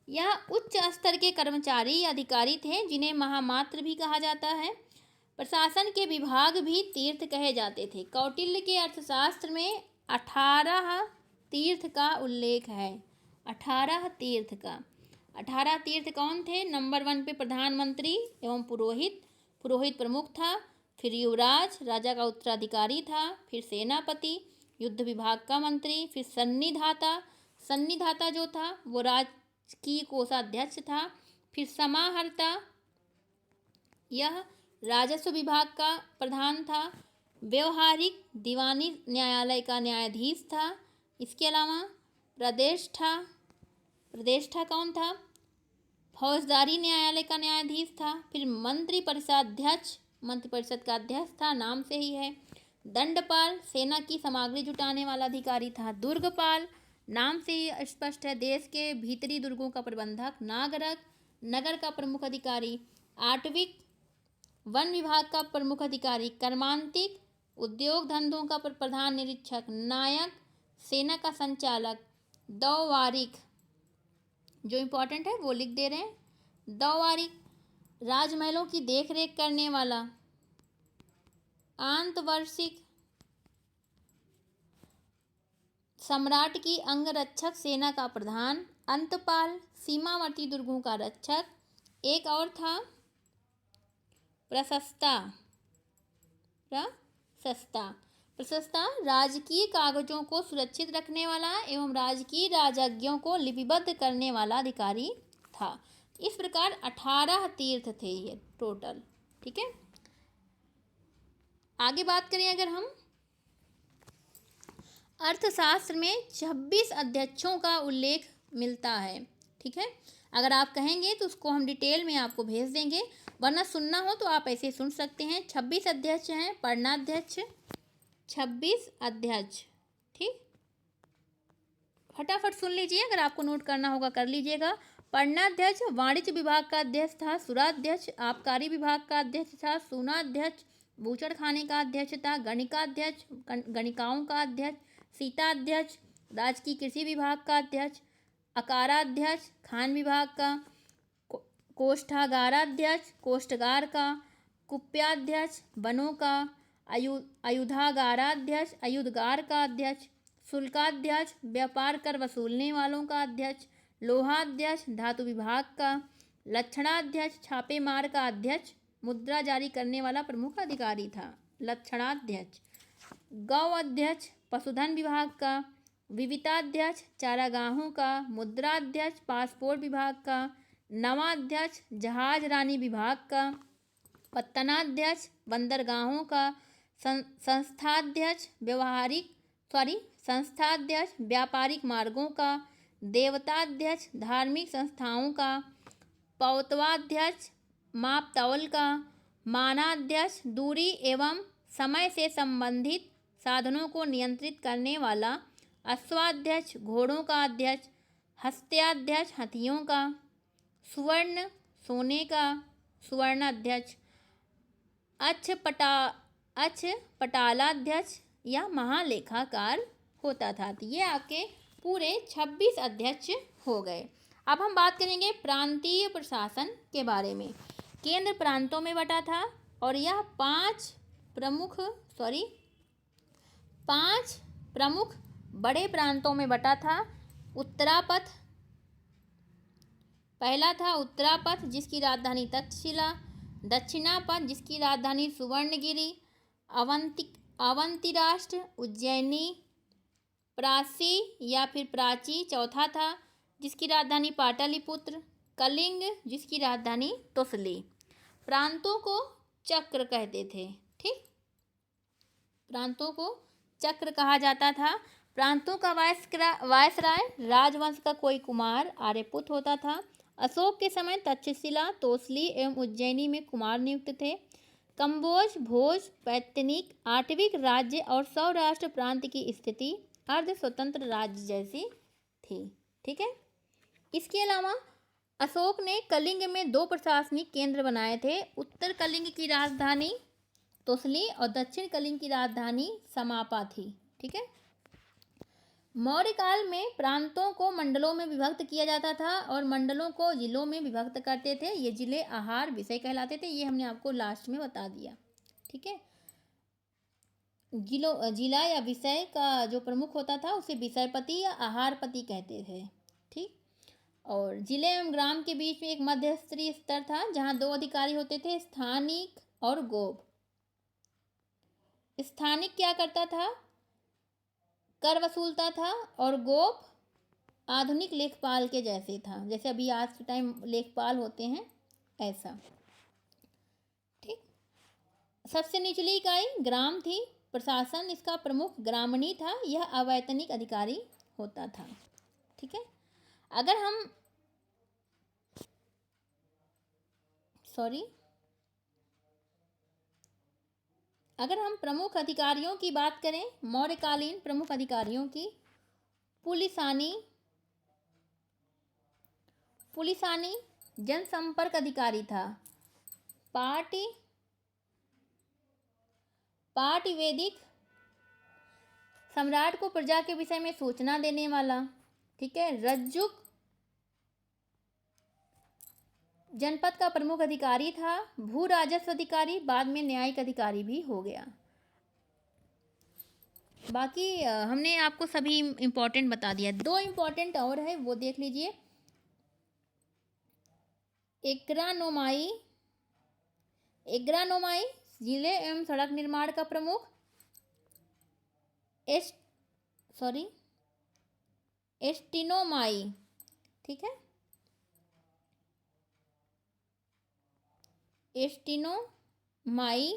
यह उच्च स्तर के कर्मचारी या अधिकारी थे जिन्हें महामात्र भी कहा जाता है। प्रशासन के विभाग भी तीर्थ कहे जाते थे। कौटिल्य के अर्थशास्त्र में 18 तीर्थ का उल्लेख है। 18 तीर्थ का। 18 तीर्थ कौन थे? नंबर 1 पे प्रधानमंत्री एवं पुरोहित, पुरोहित प्रमुख था। फिर युवराज, राजा का उत्तराधिकारी था। फिर सेनापति, युद्ध विभाग का मंत्री। फिर सन्निधाता, सन्निधाता जो था वो राजकीय कोषाध्यक्ष था। फिर समाहर्ता, यह राजस्व विभाग का प्रधान था। व्यवहारिक दीवानी न्यायालय का न्यायाधीश था। इसके अलावा प्रतिष्ठा, प्रतिष्ठा कौन था? फौजदारी न्यायालय का न्यायाधीश था। फिर मंत्री परिषदाध्यक्ष, मंत्री परिषद का अध्यक्ष था, नाम से ही है। दंडपाल, सेना की सामग्री जुटाने वाला अधिकारी था। दुर्गपाल, नाम से ही स्पष्ट है, देश के भीतरी दुर्गों का प्रबंधक। नागरक, नगर का प्रमुख अधिकारी। आटविक, वन विभाग का प्रमुख अधिकारी। कर्मांतिक, उद्योग धंधों का प्रधान निरीक्षक। नायक, सेना का संचालक। दौवारिक, जो इम्पोर्टेंट है वो लिख दे रहे हैं। दौवारिक, राजमहलों की देखरेख करने वाला। आंतवर्षिक, सम्राट की अंगरक्षक, सेना का प्रधान। अंतपाल, सीमावर्ती दुर्गों का रक्षक। एक और था प्रशस्ता, प्रशस्ता, प्रशस्ता राजकीय कागजों को सुरक्षित रखने वाला एवं राजकीय राजज्ञों को लिपिबद्ध करने वाला अधिकारी था। इस प्रकार 18 तीर्थ थे ये टोटल। ठीक है, आगे बात करें अगर हम, अर्थशास्त्र में 26 अध्यक्षों का उल्लेख मिलता है। ठीक है, अगर आप कहेंगे तो उसको हम डिटेल में आपको भेज देंगे, वरना सुनना हो तो आप ऐसे सुन सकते हैं। 26 अध्यक्ष हैं। पढ़नाध्यक्ष 26 अध्यक्ष। ठीक, फटाफट सुन लीजिए, अगर आपको नोट करना होगा कर लीजिएगा। पढ़नाध्यक्ष वाणिज्य विभाग का अध्यक्ष था। सुराध्यक्ष आबकारी विभाग का अध्यक्ष था। सूनाध्यक्ष बूचड़ खाने का अध्यक्ष था। गणिकाध्यक्ष गणिकाओं का अध्यक्ष। सीताध्यक्ष राजकीय कृषि विभाग का अध्यक्ष। अकाराध्यक्ष खान विभाग का। कोष्ठागाराध्यक्ष कोष्ठगार का। कुप्याध्यक्ष वनों का। आयुधागाराध्यक्ष आयुधगार का अध्यक्ष। शुल्काध्यक्ष व्यापार कर वसूलने वालों का अध्यक्ष। लोहाध्यक्ष धातु विभाग का। लक्षणाध्यक्ष छापेमार का अध्यक्ष मुद्रा जारी करने वाला प्रमुख अधिकारी था लक्षणाध्यक्ष। गौ अध्यक्ष पशुधन विभाग का। विविताध्यक्ष चारागाहों का। मुद्राध्यक्ष पासपोर्ट विभाग का। नवाध्यक्ष जहाज रानी विभाग का। पत्तनाध्यक्ष बंदरगाहों का। संस्थाध्यक्ष व्यापारिक मार्गों का। देवताध्यक्ष धार्मिक संस्थाओं का। पौतवाध्यक्ष माप तौल का। मानाध्यक्ष दूरी एवं समय से संबंधित साधनों को नियंत्रित करने वाला। अश्वाध्यक्ष घोड़ों का अध्यक्ष। हस्त्याध्यक्ष हाथियों का। सुवर्ण सोने का सुवर्णाध्यक्ष। अक्षपटालाध्यक्ष या महालेखाकार होता था। तो ये आपके पूरे 26 अध्यक्ष हो गए। अब हम बात करेंगे प्रांतीय प्रशासन के बारे में। केंद्र प्रांतों में बटा था और यह पांच प्रमुख बड़े प्रांतों में बटा था। उत्तरापथ पहला था उत्तरापथ जिसकी राजधानी तक्षशिला। दक्षिणापथ जिसकी राजधानी सुवर्णगिरी। अवंती राष्ट्र उज्जैनी। प्राची या फिर प्राची चौथा था जिसकी राजधानी पाटलिपुत्र। कलिंग जिसकी राजधानी तोसली। प्रांतों को चक्र कहते थे। ठीक, प्रांतों को चक्र कहा जाता था। प्रांतों का वायसराय राजवंश का कोई कुमार आर्यपुत्र होता था। अशोक के समय तक्षशिला तोसली एवं उज्जैनी में कुमार नियुक्त थे। कंबोज भोज पैतनिक आटविक राज्य और सौराष्ट्र प्रांत की स्थिति अर्ध स्वतंत्र राज्य जैसी थी। ठीक है, इसके अलावा अशोक ने कलिंग में 2 प्रशासनिक केंद्र बनाए थे। उत्तर कलिंग की राजधानी तोसली और दक्षिण कलिंग की राजधानी समापा थी। ठीक है, मौर्य काल में प्रांतों को मंडलों में विभक्त किया जाता था और मंडलों को जिलों में विभक्त करते थे। ये जिले आहार विषय कहलाते थे। ये हमने आपको लास्ट में बता दिया। ठीक है, जिला या विषय का जो प्रमुख होता था उसे विषयपति या आहारपति कहते थे। ठीक, और जिले एवं ग्राम के बीच में एक मध्यस्तरीय स्तर था जहाँ 2 अधिकारी होते थे, स्थानिक और गोप। स्थानिक क्या करता था? कर वसूलता था और गोप आधुनिक लेखपाल के जैसे था, जैसे अभी आज के टाइम लेखपाल होते हैं ऐसा। ठीक, सबसे निचली इकाई ग्राम थी। प्रशासन इसका प्रमुख ग्रामणी था। यह अवैतनिक अधिकारी होता था। ठीक है, अगर हम प्रमुख अधिकारियों की बात करें, मौर्यकालीन प्रमुख अधिकारियों की, पुलिसानी जनसंपर्क अधिकारी था। पाटिवेदिक सम्राट को प्रजा के विषय में सूचना देने वाला। ठीक है, रज्जुक जनपद का प्रमुख अधिकारी था। भू राजस्व अधिकारी बाद में न्यायिक अधिकारी भी हो गया। बाकी हमने आपको सभी इम्पोर्टेंट बता दिया। 2 इम्पोर्टेंट और है वो देख लीजिए। एग्रानोमाई जिले एवं सड़क निर्माण का प्रमुख। एस्टिनोमाई। ठीक है, एस्टिनोमाई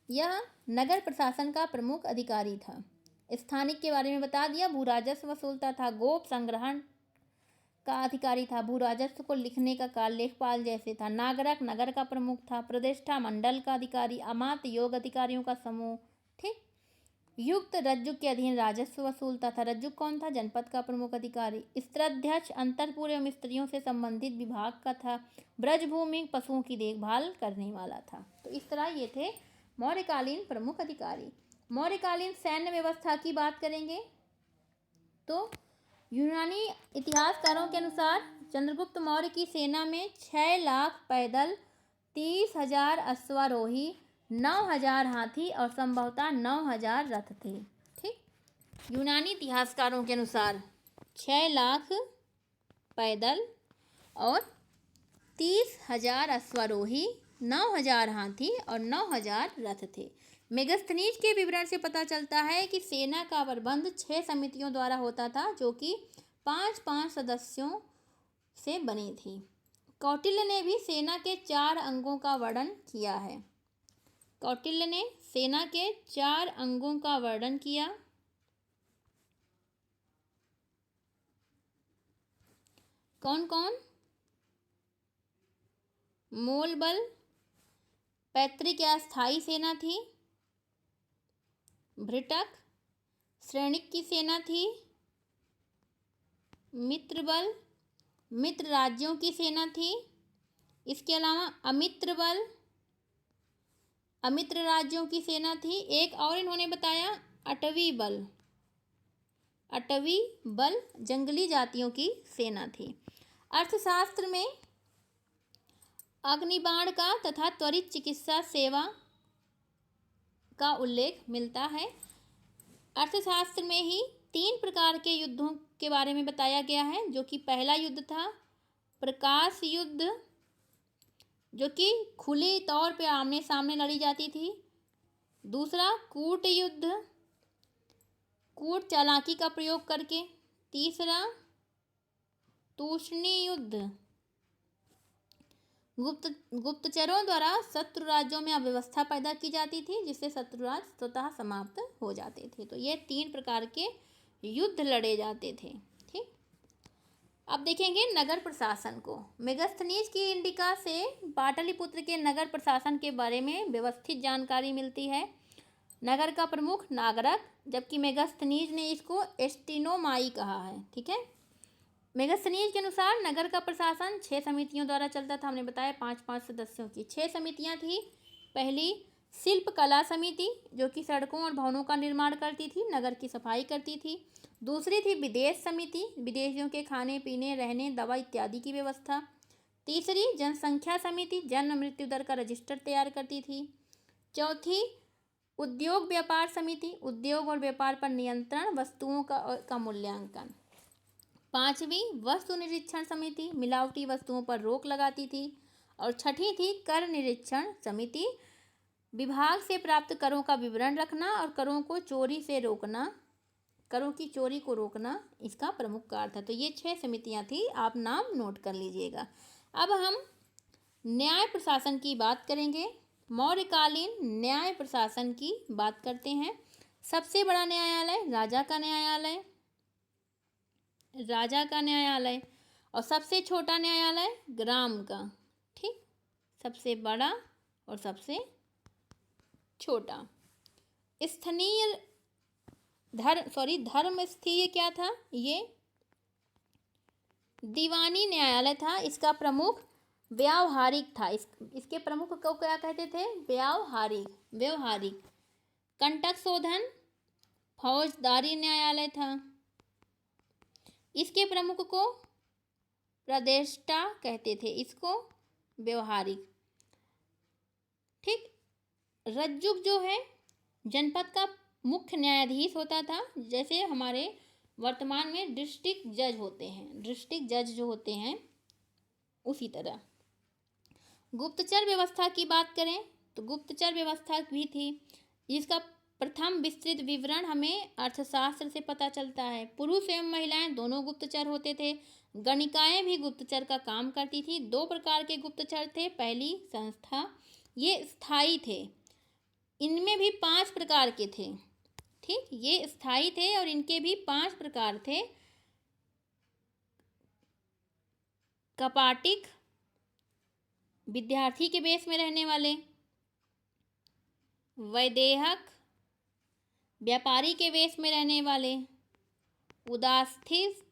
यह नगर प्रशासन का प्रमुख अधिकारी था। स्थानिक के बारे में बता दिया। भू राजस्व वसूलता था। गोप संग्रहण का अधिकारी था। भू राजस्व को लिखने का कार्य लेखपाल जैसे था। नागरक नगर का प्रमुख था। प्रतिष्ठा मंडल का अधिकारी। अमात्य योग अधिकारियों का समूह। ठीक, युक्त रज्जुक के अधीन राजस्व वसूलता था। रज्जुक कौन था? जनपद का प्रमुख अधिकारी। स्त्राध्यक्ष अंतरपुर एवं स्त्रियों से संबंधित विभाग का था। ब्रजभूमि पशुओं की देखभाल करने वाला था। तो इस तरह ये थे मौर्यकालीन प्रमुख अधिकारी। मौर्यकालीन सैन्य व्यवस्था की बात करेंगे तो यूनानी इतिहासकारों के अनुसार चंद्रगुप्त मौर्य की सेना में 6 लाख पैदल, 30,000 अश्वारोही, 9,000 हाथी और संभवतः 9,000 रथ थे। ठीक, यूनानी इतिहासकारों के अनुसार 6 लाख पैदल और 30,000 अश्वारोही, 9,000 हाथी और 9,000 रथ थे। मेगस्थनीज के विवरण से पता चलता है कि सेना का प्रबंध 6 समितियों द्वारा होता था, जो कि 5-5 सदस्यों से बनी थी। कौटिल्य ने भी सेना के 4 अंगों का वर्णन किया है। कौटिल्य ने सेना के 4 अंगों का वर्णन किया। कौन कौन? मूल बल, पैतृक या स्थायी सेना थी, भृटक, श्रेणिक की सेना थी, मित्र बल, मित्र राज्यों की सेना थी, इसके अलावा अमित्र बल, अमित्र राज्यों की सेना थी। एक और इन्होंने बताया अटवी बल, अटवी बल जंगली जातियों की सेना थी। अर्थशास्त्र में अग्निबाण का तथा त्वरित चिकित्सा सेवा का उल्लेख मिलता है। अर्थशास्त्र में ही 3 प्रकार के युद्धों के बारे में बताया गया है, जो कि पहला युद्ध था प्रकाश युद्ध, जो कि खुली तौर पे आमने सामने लड़ी जाती थी। दूसरा कूट युद्ध, कूट चालाकी का प्रयोग करके। तीसरा तूष्णी युद्ध, गुप्तचरों द्वारा शत्रु राज्यों में अव्यवस्था पैदा की जाती थी, जिससे शत्रु राज्य स्वतः समाप्त हो जाते थे। तो ये 3 प्रकार के युद्ध लड़े जाते थे। ठीक, अब देखेंगे नगर प्रशासन को। मेगस्थनीज की इंडिका से पाटलिपुत्र के नगर प्रशासन के बारे में व्यवस्थित जानकारी मिलती है। नगर का प्रमुख नागरक, जबकि मेगस्थनीज ने इसको एस्टिनोमाई कहा है। ठीक है, मेगस्थनीज के अनुसार नगर का प्रशासन 6 समितियों द्वारा चलता था। हमने बताया 5-5 सदस्यों की 6 समितियां थी। पहली शिल्प कला समिति, जो कि सड़कों और भवनों का निर्माण करती थी, नगर की सफाई करती थी। दूसरी थी विदेश समिति, विदेशियों के खाने पीने, रहने, दवा इत्यादि की व्यवस्था। तीसरी जनसंख्या समिति, जन्म मृत्यु दर का रजिस्टर तैयार करती थी। चौथी उद्योग व्यापार समिति, उद्योग और व्यापार पर नियंत्रण, वस्तुओं का मूल्यांकन। 5वीं वस्तु निरीक्षण समिति, मिलावटी वस्तुओं पर रोक लगाती थी। और 6ठी थी कर निरीक्षण समिति, विभाग से प्राप्त करों का विवरण रखना और करों को चोरी से रोकना, करों की चोरी को रोकना इसका प्रमुख कार्य था। तो ये 6 समितियां थी, आप नाम नोट कर लीजिएगा। अब हम न्याय प्रशासन की बात करेंगे। मौर्यकालीन न्याय प्रशासन की बात करते हैं। सबसे बड़ा न्यायालय राजा का न्यायालय, राजा का न्यायालय, और सबसे छोटा न्यायालय ग्राम का। ठीक, सबसे बड़ा और सबसे छोटा। स्थनीय धर्मस्थीय क्या था? ये दीवानी न्यायालय था। इसका प्रमुख व्यावहारिक था। इसके प्रमुख को क्या कहते थे? व्यावहारिक। कंटक शोधन फौजदारी न्यायालय था। इसके प्रमुख को प्रदेष्टा कहते थे, इसको व्यवहारिक। ठीक, रज्जुक जो है जनपद का मुख्य न्यायाधीश होता था, जैसे हमारे वर्तमान में डिस्ट्रिक्ट जज होते हैं, डिस्ट्रिक्ट जज जो होते हैं उसी तरह। गुप्तचर व्यवस्था की बात करें तो गुप्तचर व्यवस्था भी थी। इसका प्रथम विस्तृत विवरण हमें अर्थशास्त्र से पता चलता है। पुरुष एवं महिलाएं दोनों गुप्तचर होते थे। गणिकाएं भी गुप्तचर का काम करती थी। 2 प्रकार के गुप्तचर थे। पहली संस्था, ये स्थायी थे, इनमें भी 5 प्रकार के थे। ठीक, ये स्थायी थे और इनके भी 5 प्रकार थे। कपाटिक, विद्यार्थी के बेस में रहने वाले, वैदेहक, व्यापारी के वेश में रहने वाले, उदास्थित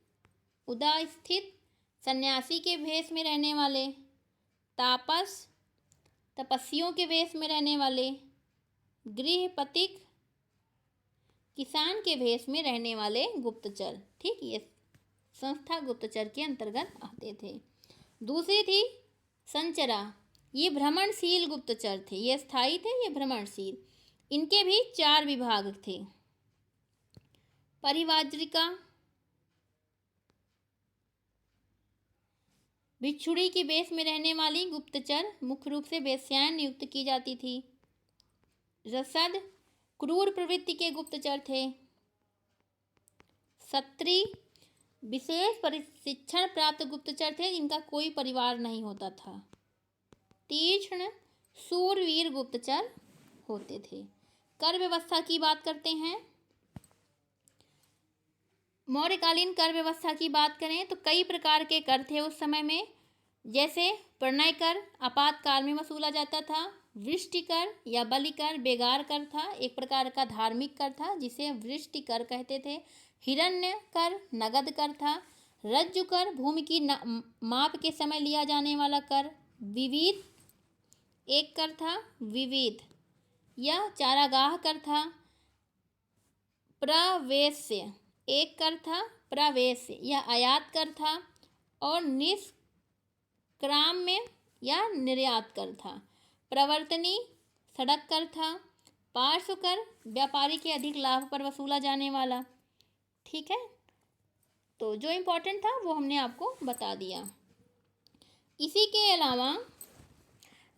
उदास्थित सन्यासी के वेश में रहने वाले, तापस तपस्वियों के वेश में रहने वाले, गृहपथिक किसान के वेश में रहने वाले गुप्तचर। ठीक, ये संस्था गुप्तचर के अंतर्गत आते थे। दूसरी थी संचरा, ये भ्रमणशील गुप्तचर थे, ये स्थायी थे, ये भ्रमणशील। इनके भी 4 विभाग थे। परिवाज्रिका, भिक्षुड़ी की वेश में रहने वाली गुप्तचर मुख्य रूप से वेश्याएं नियुक्त की जाती थी। रसद, क्रूर प्रवृत्ति के गुप्तचर थे। सत्री, विशेष प्रशिक्षण प्राप्त गुप्तचर थे जिनका कोई परिवार नहीं होता था। तीक्ष्ण, शूरवीर गुप्तचर होते थे। कर व्यवस्था की बात करते हैं। मौर्यकालीन कर व्यवस्था की बात करें तो कई प्रकार के कर थे उस समय में, जैसे प्रणय कर आपातकाल में वसूला जाता था, वृष्टि कर या बलि कर बेगार कर था, एक प्रकार का धार्मिक कर था जिसे वृष्टि कर कहते थे। हिरण्य कर नगद कर था। रज्जु कर भूमि की माप के समय लिया जाने वाला कर। विविध एक कर था, विविध या चारागाह कर था। प्रवेश्य एक कर था, प्रवेश्य या आयात कर था। और निष्क्राम्य या निर्यात कर था। प्रवर्तनी सड़क कर था। पार्श्व कर व्यापारी के अधिक लाभ पर वसूला जाने वाला। ठीक है, तो जो इम्पोर्टेंट था वो हमने आपको बता दिया। इसी के अलावा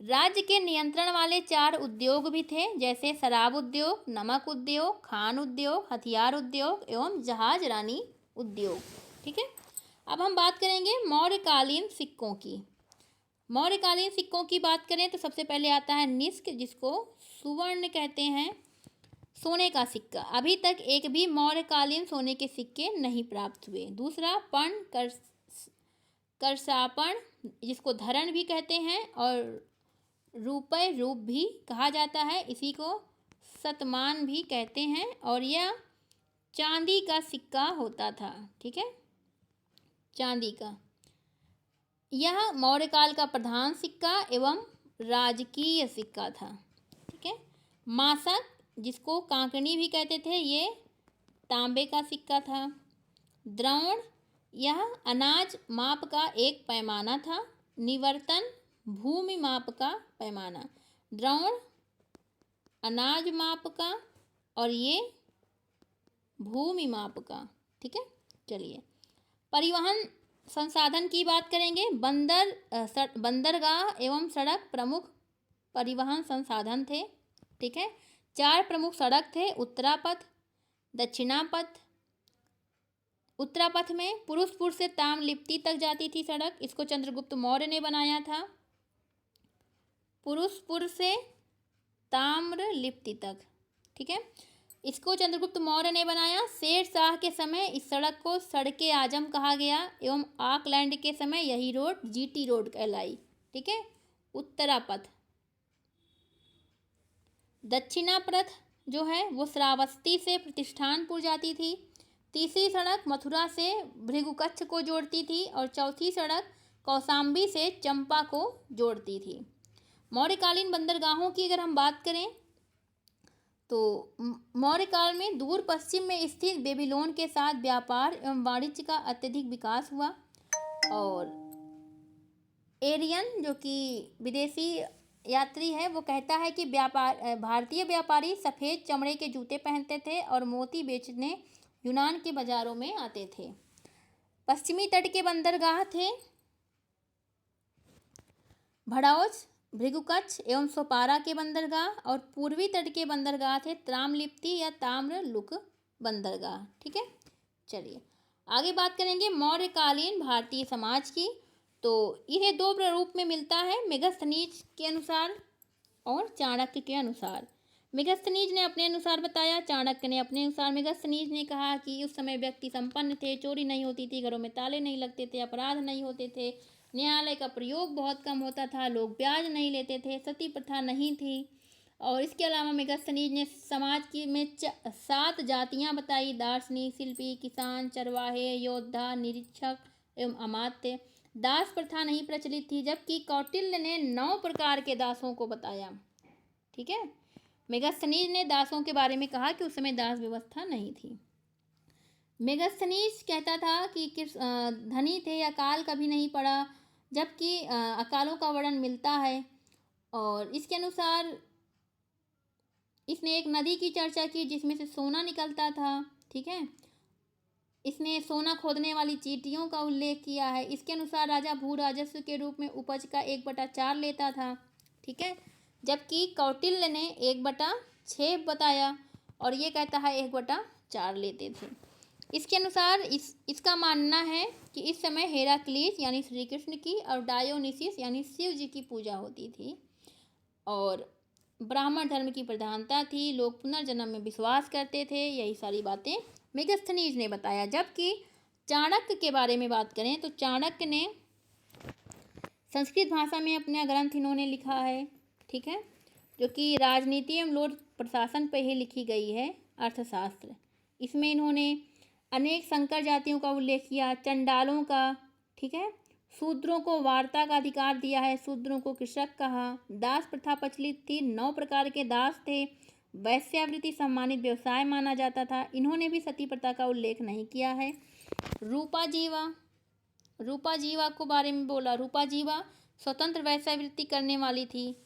राज्य के नियंत्रण वाले 4 उद्योग भी थे, जैसे शराब उद्योग, नमक उद्योग, खान उद्योग, हथियार उद्योग एवं जहाजरानी उद्योग। ठीक है, अब हम बात करेंगे मौर्यकालीन सिक्कों की। मौर्यकालीन सिक्कों की बात करें तो सबसे पहले आता है निष्क, जिसको सुवर्ण कहते हैं, सोने का सिक्का। अभी तक एक भी मौर्यकालीन सोने के सिक्के नहीं प्राप्त हुए। दूसरा पर्ण, करसापण, जिसको धरण भी कहते हैं और रुपये रूप भी कहा जाता है, इसी को शतमान भी कहते हैं, और यह चांदी का सिक्का होता था। ठीक है, चांदी का। यह मौर्यकाल का प्रधान सिक्का एवं राजकीय सिक्का था। ठीक है, मासक, जिसको कांकनी भी कहते थे, ये तांबे का सिक्का था। द्रोण, यह अनाज माप का एक पैमाना था। निवर्तन, भूमि माप का पैमाना। द्रोण अनाज माप का और ये भूमि माप का। ठीक है, चलिए परिवहन संसाधन की बात करेंगे। बंदरगाह एवं सड़क प्रमुख परिवहन संसाधन थे। ठीक है, 4 प्रमुख सड़क थे, उत्तरापथ, दक्षिणापथ। उत्तरापथ में पुरुषपुर से ताम्रलिप्ति तक जाती थी सड़क, इसको चंद्रगुप्त मौर्य ने बनाया था। पुरुषपुर से ताम्रलिप्ति तक। ठीक है, इसको चंद्रगुप्त मौर्य ने बनाया। शेर शाह के समय इस सड़क को सड़के आजम कहा गया एवं ऑकलैंड के समय यही रोड जीटी रोड कहलाई। ठीक है, उत्तरापथ। दक्षिणापथ जो है वो श्रावस्ती से प्रतिष्ठानपुर जाती थी। तीसरी सड़क मथुरा से भृगुकच्छ को जोड़ती थी और चौथी सड़क कौशाम्बी से चंपा को जोड़ती थी। मौर्यकालीन बंदरगाहों की अगर हम बात करें तो मौर्यकाल में दूर पश्चिम में स्थित बेबीलोन के साथ व्यापार एवं वाणिज्य का अत्यधिक विकास हुआ। और एरियन जो कि विदेशी यात्री है वो कहता है कि भारतीय व्यापारी सफ़ेद चमड़े के जूते पहनते थे और मोती बेचने यूनान के बाज़ारों में आते थे। पश्चिमी तट के बंदरगाह थे भड़ौच, भृगुकच्छ एवं सोपारा के बंदरगाह, और पूर्वी तट के बंदरगाह थे ताम्रलिप्ति या ताम्रलुक बंदरगाह। ठीक है, चलिए आगे बात करेंगे मौर्यकालीन भारतीय समाज की। तो इन्हें 2 प्रारूप में मिलता है, मेगस्थनीज के अनुसार और चाणक्य के अनुसार। मेगस्थनीज ने अपने अनुसार बताया, चाणक्य ने अपने अनुसार। मेगस्थनीज ने कहा कि उस समय व्यक्ति संपन्न थे, चोरी नहीं होती थी, घरों में ताले नहीं लगते थे, अपराध नहीं होते थे, न्यायालय का प्रयोग बहुत कम होता था, लोग ब्याज नहीं लेते थे, सती प्रथा नहीं थी, और इसके अलावा मेगास्थनीज ने समाज की में 7 जातियां बताई: दार्शनिक, शिल्पी, किसान, चरवाहे, योद्धा, निरीक्षक एवं अमात्य। दास प्रथा नहीं प्रचलित थी, जबकि कौटिल्य ने 9 प्रकार के दासों को बताया। ठीक है, मेगास्थनीज ने दासों के बारे में कहा कि उस समय दास व्यवस्था नहीं थी। मेगास्थनीज कहता था कि धनी थे, अकाल कभी नहीं पड़ा, जबकि अकालों का वर्णन मिलता है। और इसके अनुसार इसने एक नदी की चर्चा की जिसमें से सोना निकलता था। ठीक है, इसने सोना खोदने वाली चींटियों का उल्लेख किया है। इसके अनुसार राजा भू राजस्व के रूप में उपज का 1/4 लेता था। ठीक है, जबकि कौटिल्य ने 1/6 बताया और ये कहता है 1/4 लेते थे। इसके अनुसार इसका मानना है कि इस समय हेराक्लीस यानी श्री कृष्ण की और डायोनिसिस यानी शिव जी की पूजा होती थी और ब्राह्मण धर्म की प्रधानता थी। लोग पुनर्जन्म में विश्वास करते थे। यही सारी बातें मेगास्थनीज ने बताया। जबकि चाणक्य के बारे में बात करें तो चाणक्य ने संस्कृत भाषा में अपना ग्रंथ इन्होंने लिखा है। ठीक है, जो कि राजनीति एवं लोक प्रशासन पर ही लिखी गई है, अर्थशास्त्र। इसमें इन्होंने अनेक संकर जातियों का उल्लेख किया, चंडालों का। ठीक है, शूद्रों को वार्ता का अधिकार दिया है, शूद्रों को कृषक कहा। दास प्रथा प्रचलित थी, 9 प्रकार के दास थे। वैश्यावृत्ति सम्मानित व्यवसाय माना जाता था। इन्होंने भी सती प्रथा का उल्लेख नहीं किया है। रूपा जीवा को बारे में बोला। रूपा जीवा स्वतंत्र वैश्यावृत्ति करने वाली थी।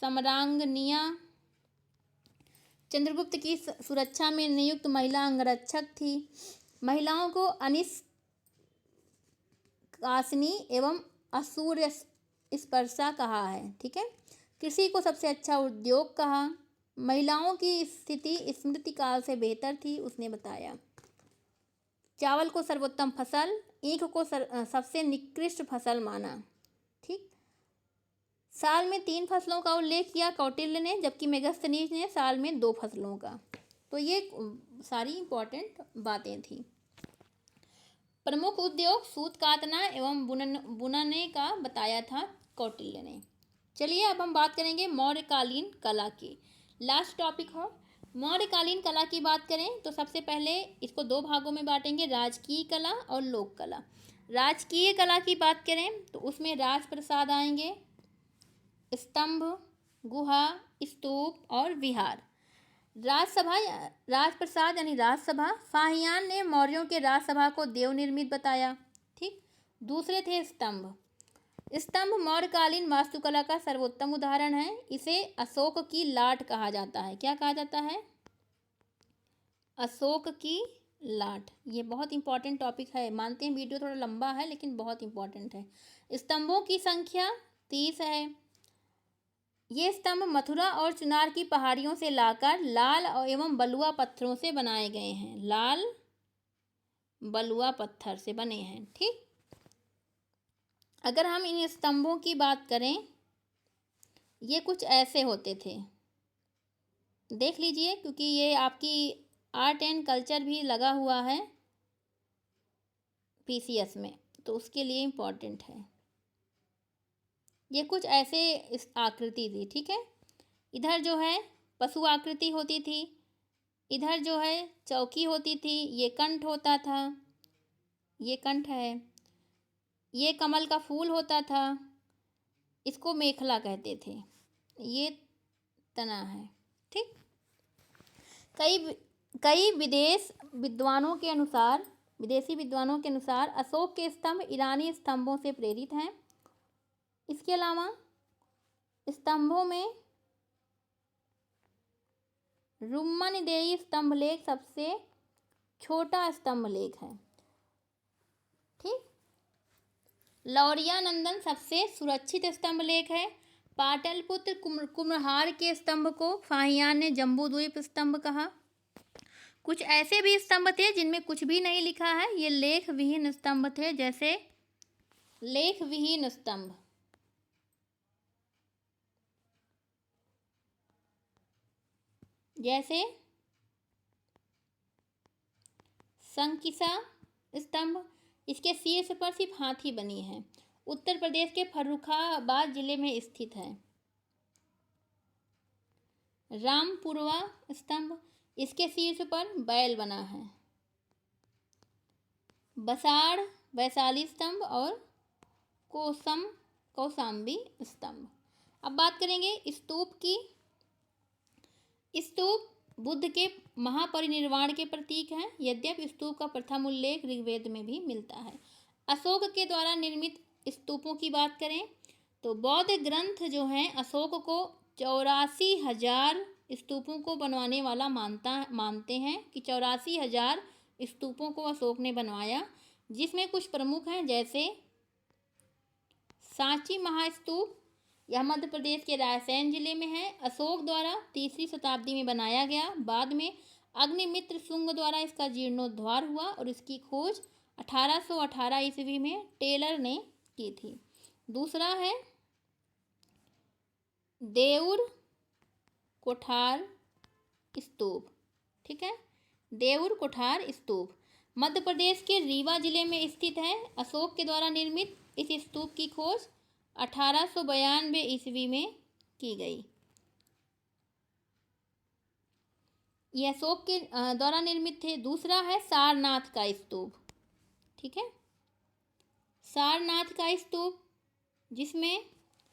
समरांगनिया चंद्रगुप्त की सुरक्षा में नियुक्त महिला अंगरक्षक थी। महिलाओं को अनिष्कासिनी एवं असूर्य स्पर्शा कहा है। ठीक है, कृषि को सबसे अच्छा उद्योग कहा। महिलाओं की स्थिति स्मृति काल से बेहतर थी, उसने बताया। चावल को सर्वोत्तम फसल, ईख को सबसे निकृष्ट फसल माना। ठीक, साल में 3 फसलों का उल्लेख किया कौटिल्य ने, जबकि मेगास्थनीज ने साल में 2 फसलों का। तो ये सारी इंपॉर्टेंट बातें थी। प्रमुख उद्योग सूत काटना एवं बुनने का बताया था कौटिल्य ने। चलिए अब हम बात करेंगे मौर्यकालीन कला की। लास्ट टॉपिक हो मौर्यकालीन कला की बात करें तो सबसे पहले इसको 2 भागों में बांटेंगे, राजकीय कला और लोक कला। राजकीय कला की बात करें तो उसमें राजप्रसाद आएंगे, स्तंभ, गुहा, स्तूप और विहार। राजसभा राजप्रसाद यानी राजसभा, फाहियान ने मौर्यों के राजसभा को देव निर्मित बताया। ठीक, दूसरे थे स्तंभ। स्तंभ मौर्यकालीन वास्तुकला का सर्वोत्तम उदाहरण है। इसे अशोक की लाट कहा जाता है। क्या कहा जाता है? अशोक की लाट। ये बहुत इंपॉर्टेंट टॉपिक है। मानते हैं वीडियो थोड़ा लंबा है लेकिन बहुत इंपॉर्टेंट है। स्तंभों की संख्या 30 है। ये स्तंभ मथुरा और चुनार की पहाड़ियों से लाकर लाल एवं बलुआ पत्थरों से बनाए गए हैं। लाल बलुआ पत्थर से बने हैं। ठीक, अगर हम इन स्तंभों की बात करें, ये कुछ ऐसे होते थे। देख लीजिए, क्योंकि ये आपकी आर्ट एंड कल्चर भी लगा हुआ है पीसीएस में, तो उसके लिए इम्पोर्टेंट है। ये कुछ ऐसे इस आकृति थी। ठीक है, इधर जो है पशु आकृति होती थी, इधर जो है चौकी होती थी, ये कंठ होता था, ये कंठ है, ये कमल का फूल होता था, इसको मेखला कहते थे, ये तना है। ठीक, कई विदेशी विद्वानों के अनुसार अशोक के स्तंभ ईरानी स्तंभों से प्रेरित हैं। इसके अलावा स्तंभों में रुम्मनदेई स्तंभ लेख सबसे छोटा स्तंभ लेख है। ठीक, लौरिया नंदन सबसे सुरक्षित स्तंभ लेख है। पाटलिपुत्र कुम्हरार के स्तंभ को फाहियान ने जम्बूद्वीप स्तंभ कहा। कुछ ऐसे भी स्तंभ थे जिनमें कुछ भी नहीं लिखा है, ये लेख विहीन स्तंभ थे। जैसे लेख विहीन स्तंभ, जैसे संकिसा स्तंभ, इसके शीर्ष पर सिर्फ हाथी बनी है, उत्तर प्रदेश के फर्रुखाबाद जिले में स्थित है। रामपुरवा स्तंभ, इसके शीर्ष पर बैल बना है। बसाड़ वैशाली स्तंभ और कौशाम्बी स्तंभ। अब बात करेंगे स्तूप की। स्तूप बुद्ध के महापरिनिर्वाण के प्रतीक हैं। यद्यपि स्तूप का प्रथम उल्लेख ऋग्वेद में भी मिलता है। अशोक के द्वारा निर्मित स्तूपों की बात करें तो बौद्ध ग्रंथ जो हैं अशोक को 84,000 स्तूपों को बनवाने वाला मानते हैं कि 84,000 स्तूपों को अशोक ने बनवाया, जिसमें कुछ प्रमुख हैं जैसे सांची महास्तूप, यह मध्य प्रदेश के रायसेन जिले में है। अशोक द्वारा 3वीं शताब्दी में बनाया गया। बाद में अग्निमित्र शुंग द्वारा इसका जीर्णोद्धार हुआ और इसकी खोज 1818 ईस्वी में टेलर ने की थी। दूसरा है देउर कोठार स्तूप। ठीक है, देउर कोठार स्तूप मध्य प्रदेश के रीवा जिले में स्थित है। अशोक के द्वारा निर्मित इस स्तूप की खोज 1892 ईस्वी में की गई। यह अशोक के द्वारा निर्मित थे। दूसरा है सारनाथ का स्तूप। ठीक है, सारनाथ का स्तूप, जिसमें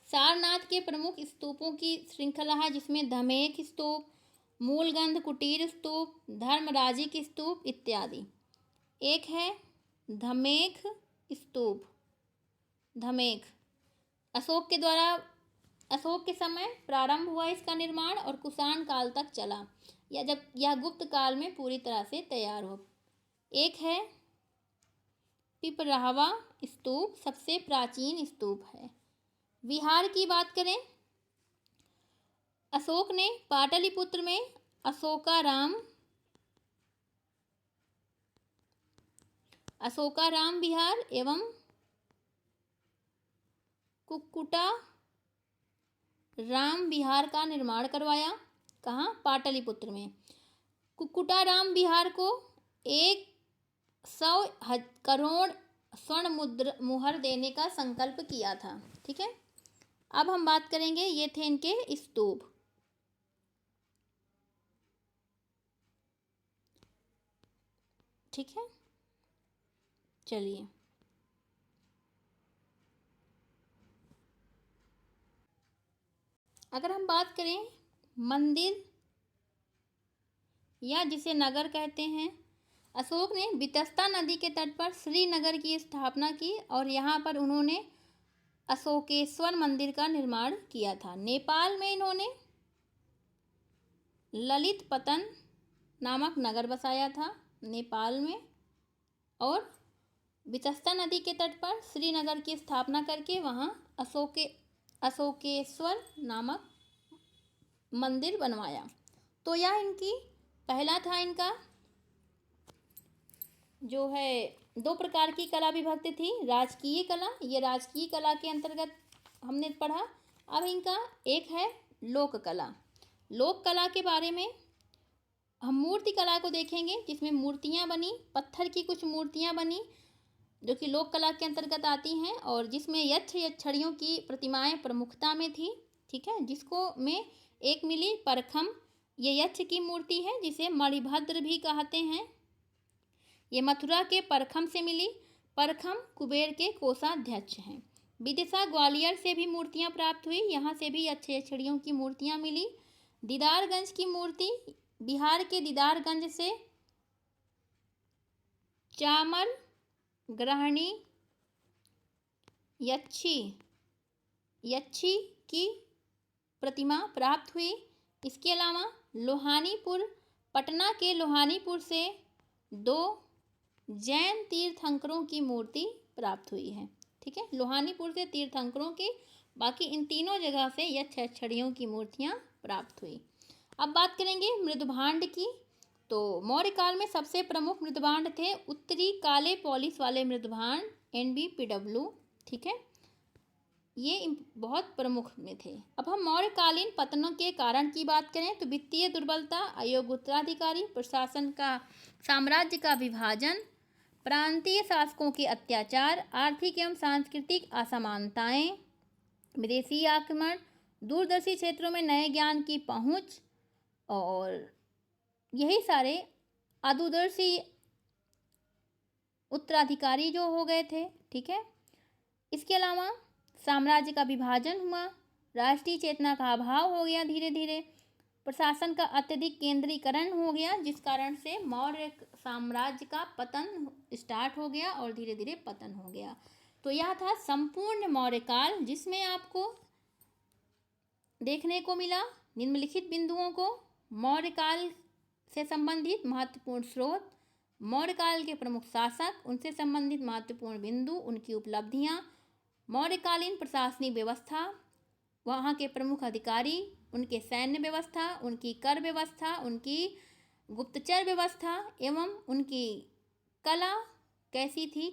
सारनाथ के प्रमुख स्तूपों की श्रृंखला है, जिसमें धमेख स्तूप, मूलगंध कुटीर स्तूप, धर्मराजिक स्तूप इत्यादि। एक है धमेख स्तूप। धमेख अशोक के समय प्रारंभ हुआ इसका निर्माण और कुषाण काल तक चला, या जब यह गुप्त काल में पूरी तरह से तैयार हो। एक है पिपरावा स्तूप, सबसे प्राचीन स्तूप है। विहार की बात करें, अशोक ने पाटलिपुत्र में अशोकाराम विहार एवं कुक्कुटा राम विहार का निर्माण करवाया। कहाँ? पाटलिपुत्र में। कुक्कुटा राम विहार को 100 करोड़ स्वर्ण मुहर देने का संकल्प किया था। ठीक है, अब हम बात करेंगे, ये थे इनके स्तूप। ठीक है, चलिए अगर हम बात करें मंदिर या जिसे नगर कहते हैं, अशोक ने वितस्ता नदी के तट पर श्रीनगर की स्थापना की और यहाँ पर उन्होंने अशोकेश्वर मंदिर का निर्माण किया था। नेपाल में इन्होंने ललित पतन नामक नगर बसाया था नेपाल में, और वितस्ता नदी के तट पर श्रीनगर की स्थापना करके वहाँ अशोकेश्वर नामक मंदिर बनवाया। तो यह इनकी पहला था। इनका जो है 2 प्रकार की कला विभक्त थी। राजकीय कला, ये राजकीय कला के अंतर्गत हमने पढ़ा। अब इनका एक है लोक कला। लोक कला के बारे में हम मूर्ति कला को देखेंगे, जिसमें मूर्तियाँ बनी, पत्थर की कुछ मूर्तियाँ बनी जो कि लोक कला के अंतर्गत आती हैं, और जिसमें यक्षिणियों की प्रतिमाएं प्रमुखता में थी। ठीक है, जिसको में एक मिली परखम, ये यक्ष की मूर्ति है जिसे मणिभद्र भी कहते हैं। ये मथुरा के परखम से मिली। परखम कुबेर के कोषाध्यक्ष हैं। विदिशा ग्वालियर से भी मूर्तियां प्राप्त हुई, यहाँ से भी यक्षिणियों की मूर्तियां मिली। दीदारगंज की मूर्ति, बिहार के दीदारगंज से चामर ग्रहणी यक्षी की प्रतिमा प्राप्त हुई। इसके अलावा लोहानीपुर, पटना के लोहानीपुर से 2 जैन तीर्थंकरों की मूर्ति प्राप्त हुई है। ठीक है, लोहानीपुर से तीर्थंकरों की, बाकी इन तीनों जगह से यक्षिणियों की मूर्तियां प्राप्त हुई। अब बात करेंगे मृदभांड की। तो मौर्य काल में सबसे प्रमुख मृदभांड थे उत्तरी काले पॉलिश वाले मृदभांड, NBPW। ठीक है, ये बहुत प्रमुख में थे। अब हम मौर्यकालीन पतनों के कारण की बात करें तो वित्तीय दुर्बलता, अयोग्य उत्तराधिकारी, प्रशासन का साम्राज्य का विभाजन, प्रांतीय शासकों के अत्याचार, आर्थिक एवं सांस्कृतिक असमानताएं, विदेशी आक्रमण, दूरदर्शी क्षेत्रों में नए ज्ञान की पहुंच, और यही सारे आदूदर्शी उत्तराधिकारी जो हो गए थे, ठीक है। इसके अलावा साम्राज्य का विभाजन हुआ, राष्ट्रीय चेतना का अभाव हो गया धीरे धीरे, प्रशासन का अत्यधिक केंद्रीकरण हो गया, जिस कारण से मौर्य साम्राज्य का पतन स्टार्ट हो गया और धीरे धीरे पतन हो गया। तो यह था संपूर्ण मौर्य काल, जिसमें आपको देखने को मिला निम्नलिखित बिंदुओं को: मौर्य काल से संबंधित महत्वपूर्ण स्रोत, मौर्य काल के प्रमुख शासक, उनसे संबंधित महत्वपूर्ण बिंदु, उनकी उपलब्धियां, मौर्यकालीन प्रशासनिक व्यवस्था, वहाँ के प्रमुख अधिकारी, उनके सैन्य व्यवस्था, उनकी कर व्यवस्था, उनकी गुप्तचर व्यवस्था एवं उनकी कला कैसी थी,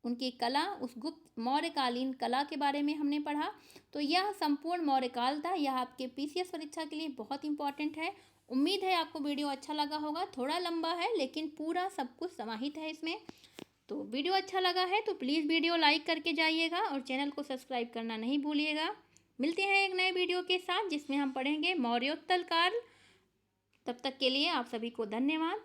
उनकी कला, उस गुप्त मौर्यकालीन कला के बारे में हमने पढ़ा। तो यह संपूर्ण मौर्यकाल था। यह आपके पीसीएस परीक्षा के लिए बहुत इंपॉर्टेंट है। उम्मीद है आपको वीडियो अच्छा लगा होगा। थोड़ा लंबा है लेकिन पूरा सब कुछ समाहित है इसमें। तो वीडियो अच्छा लगा है तो प्लीज़ वीडियो लाइक करके जाइएगा और चैनल को सब्सक्राइब करना नहीं भूलिएगा। मिलते हैं एक नए वीडियो के साथ जिसमें हम पढ़ेंगे मौर्योत्तर काल। तब तक के लिए आप सभी को धन्यवाद।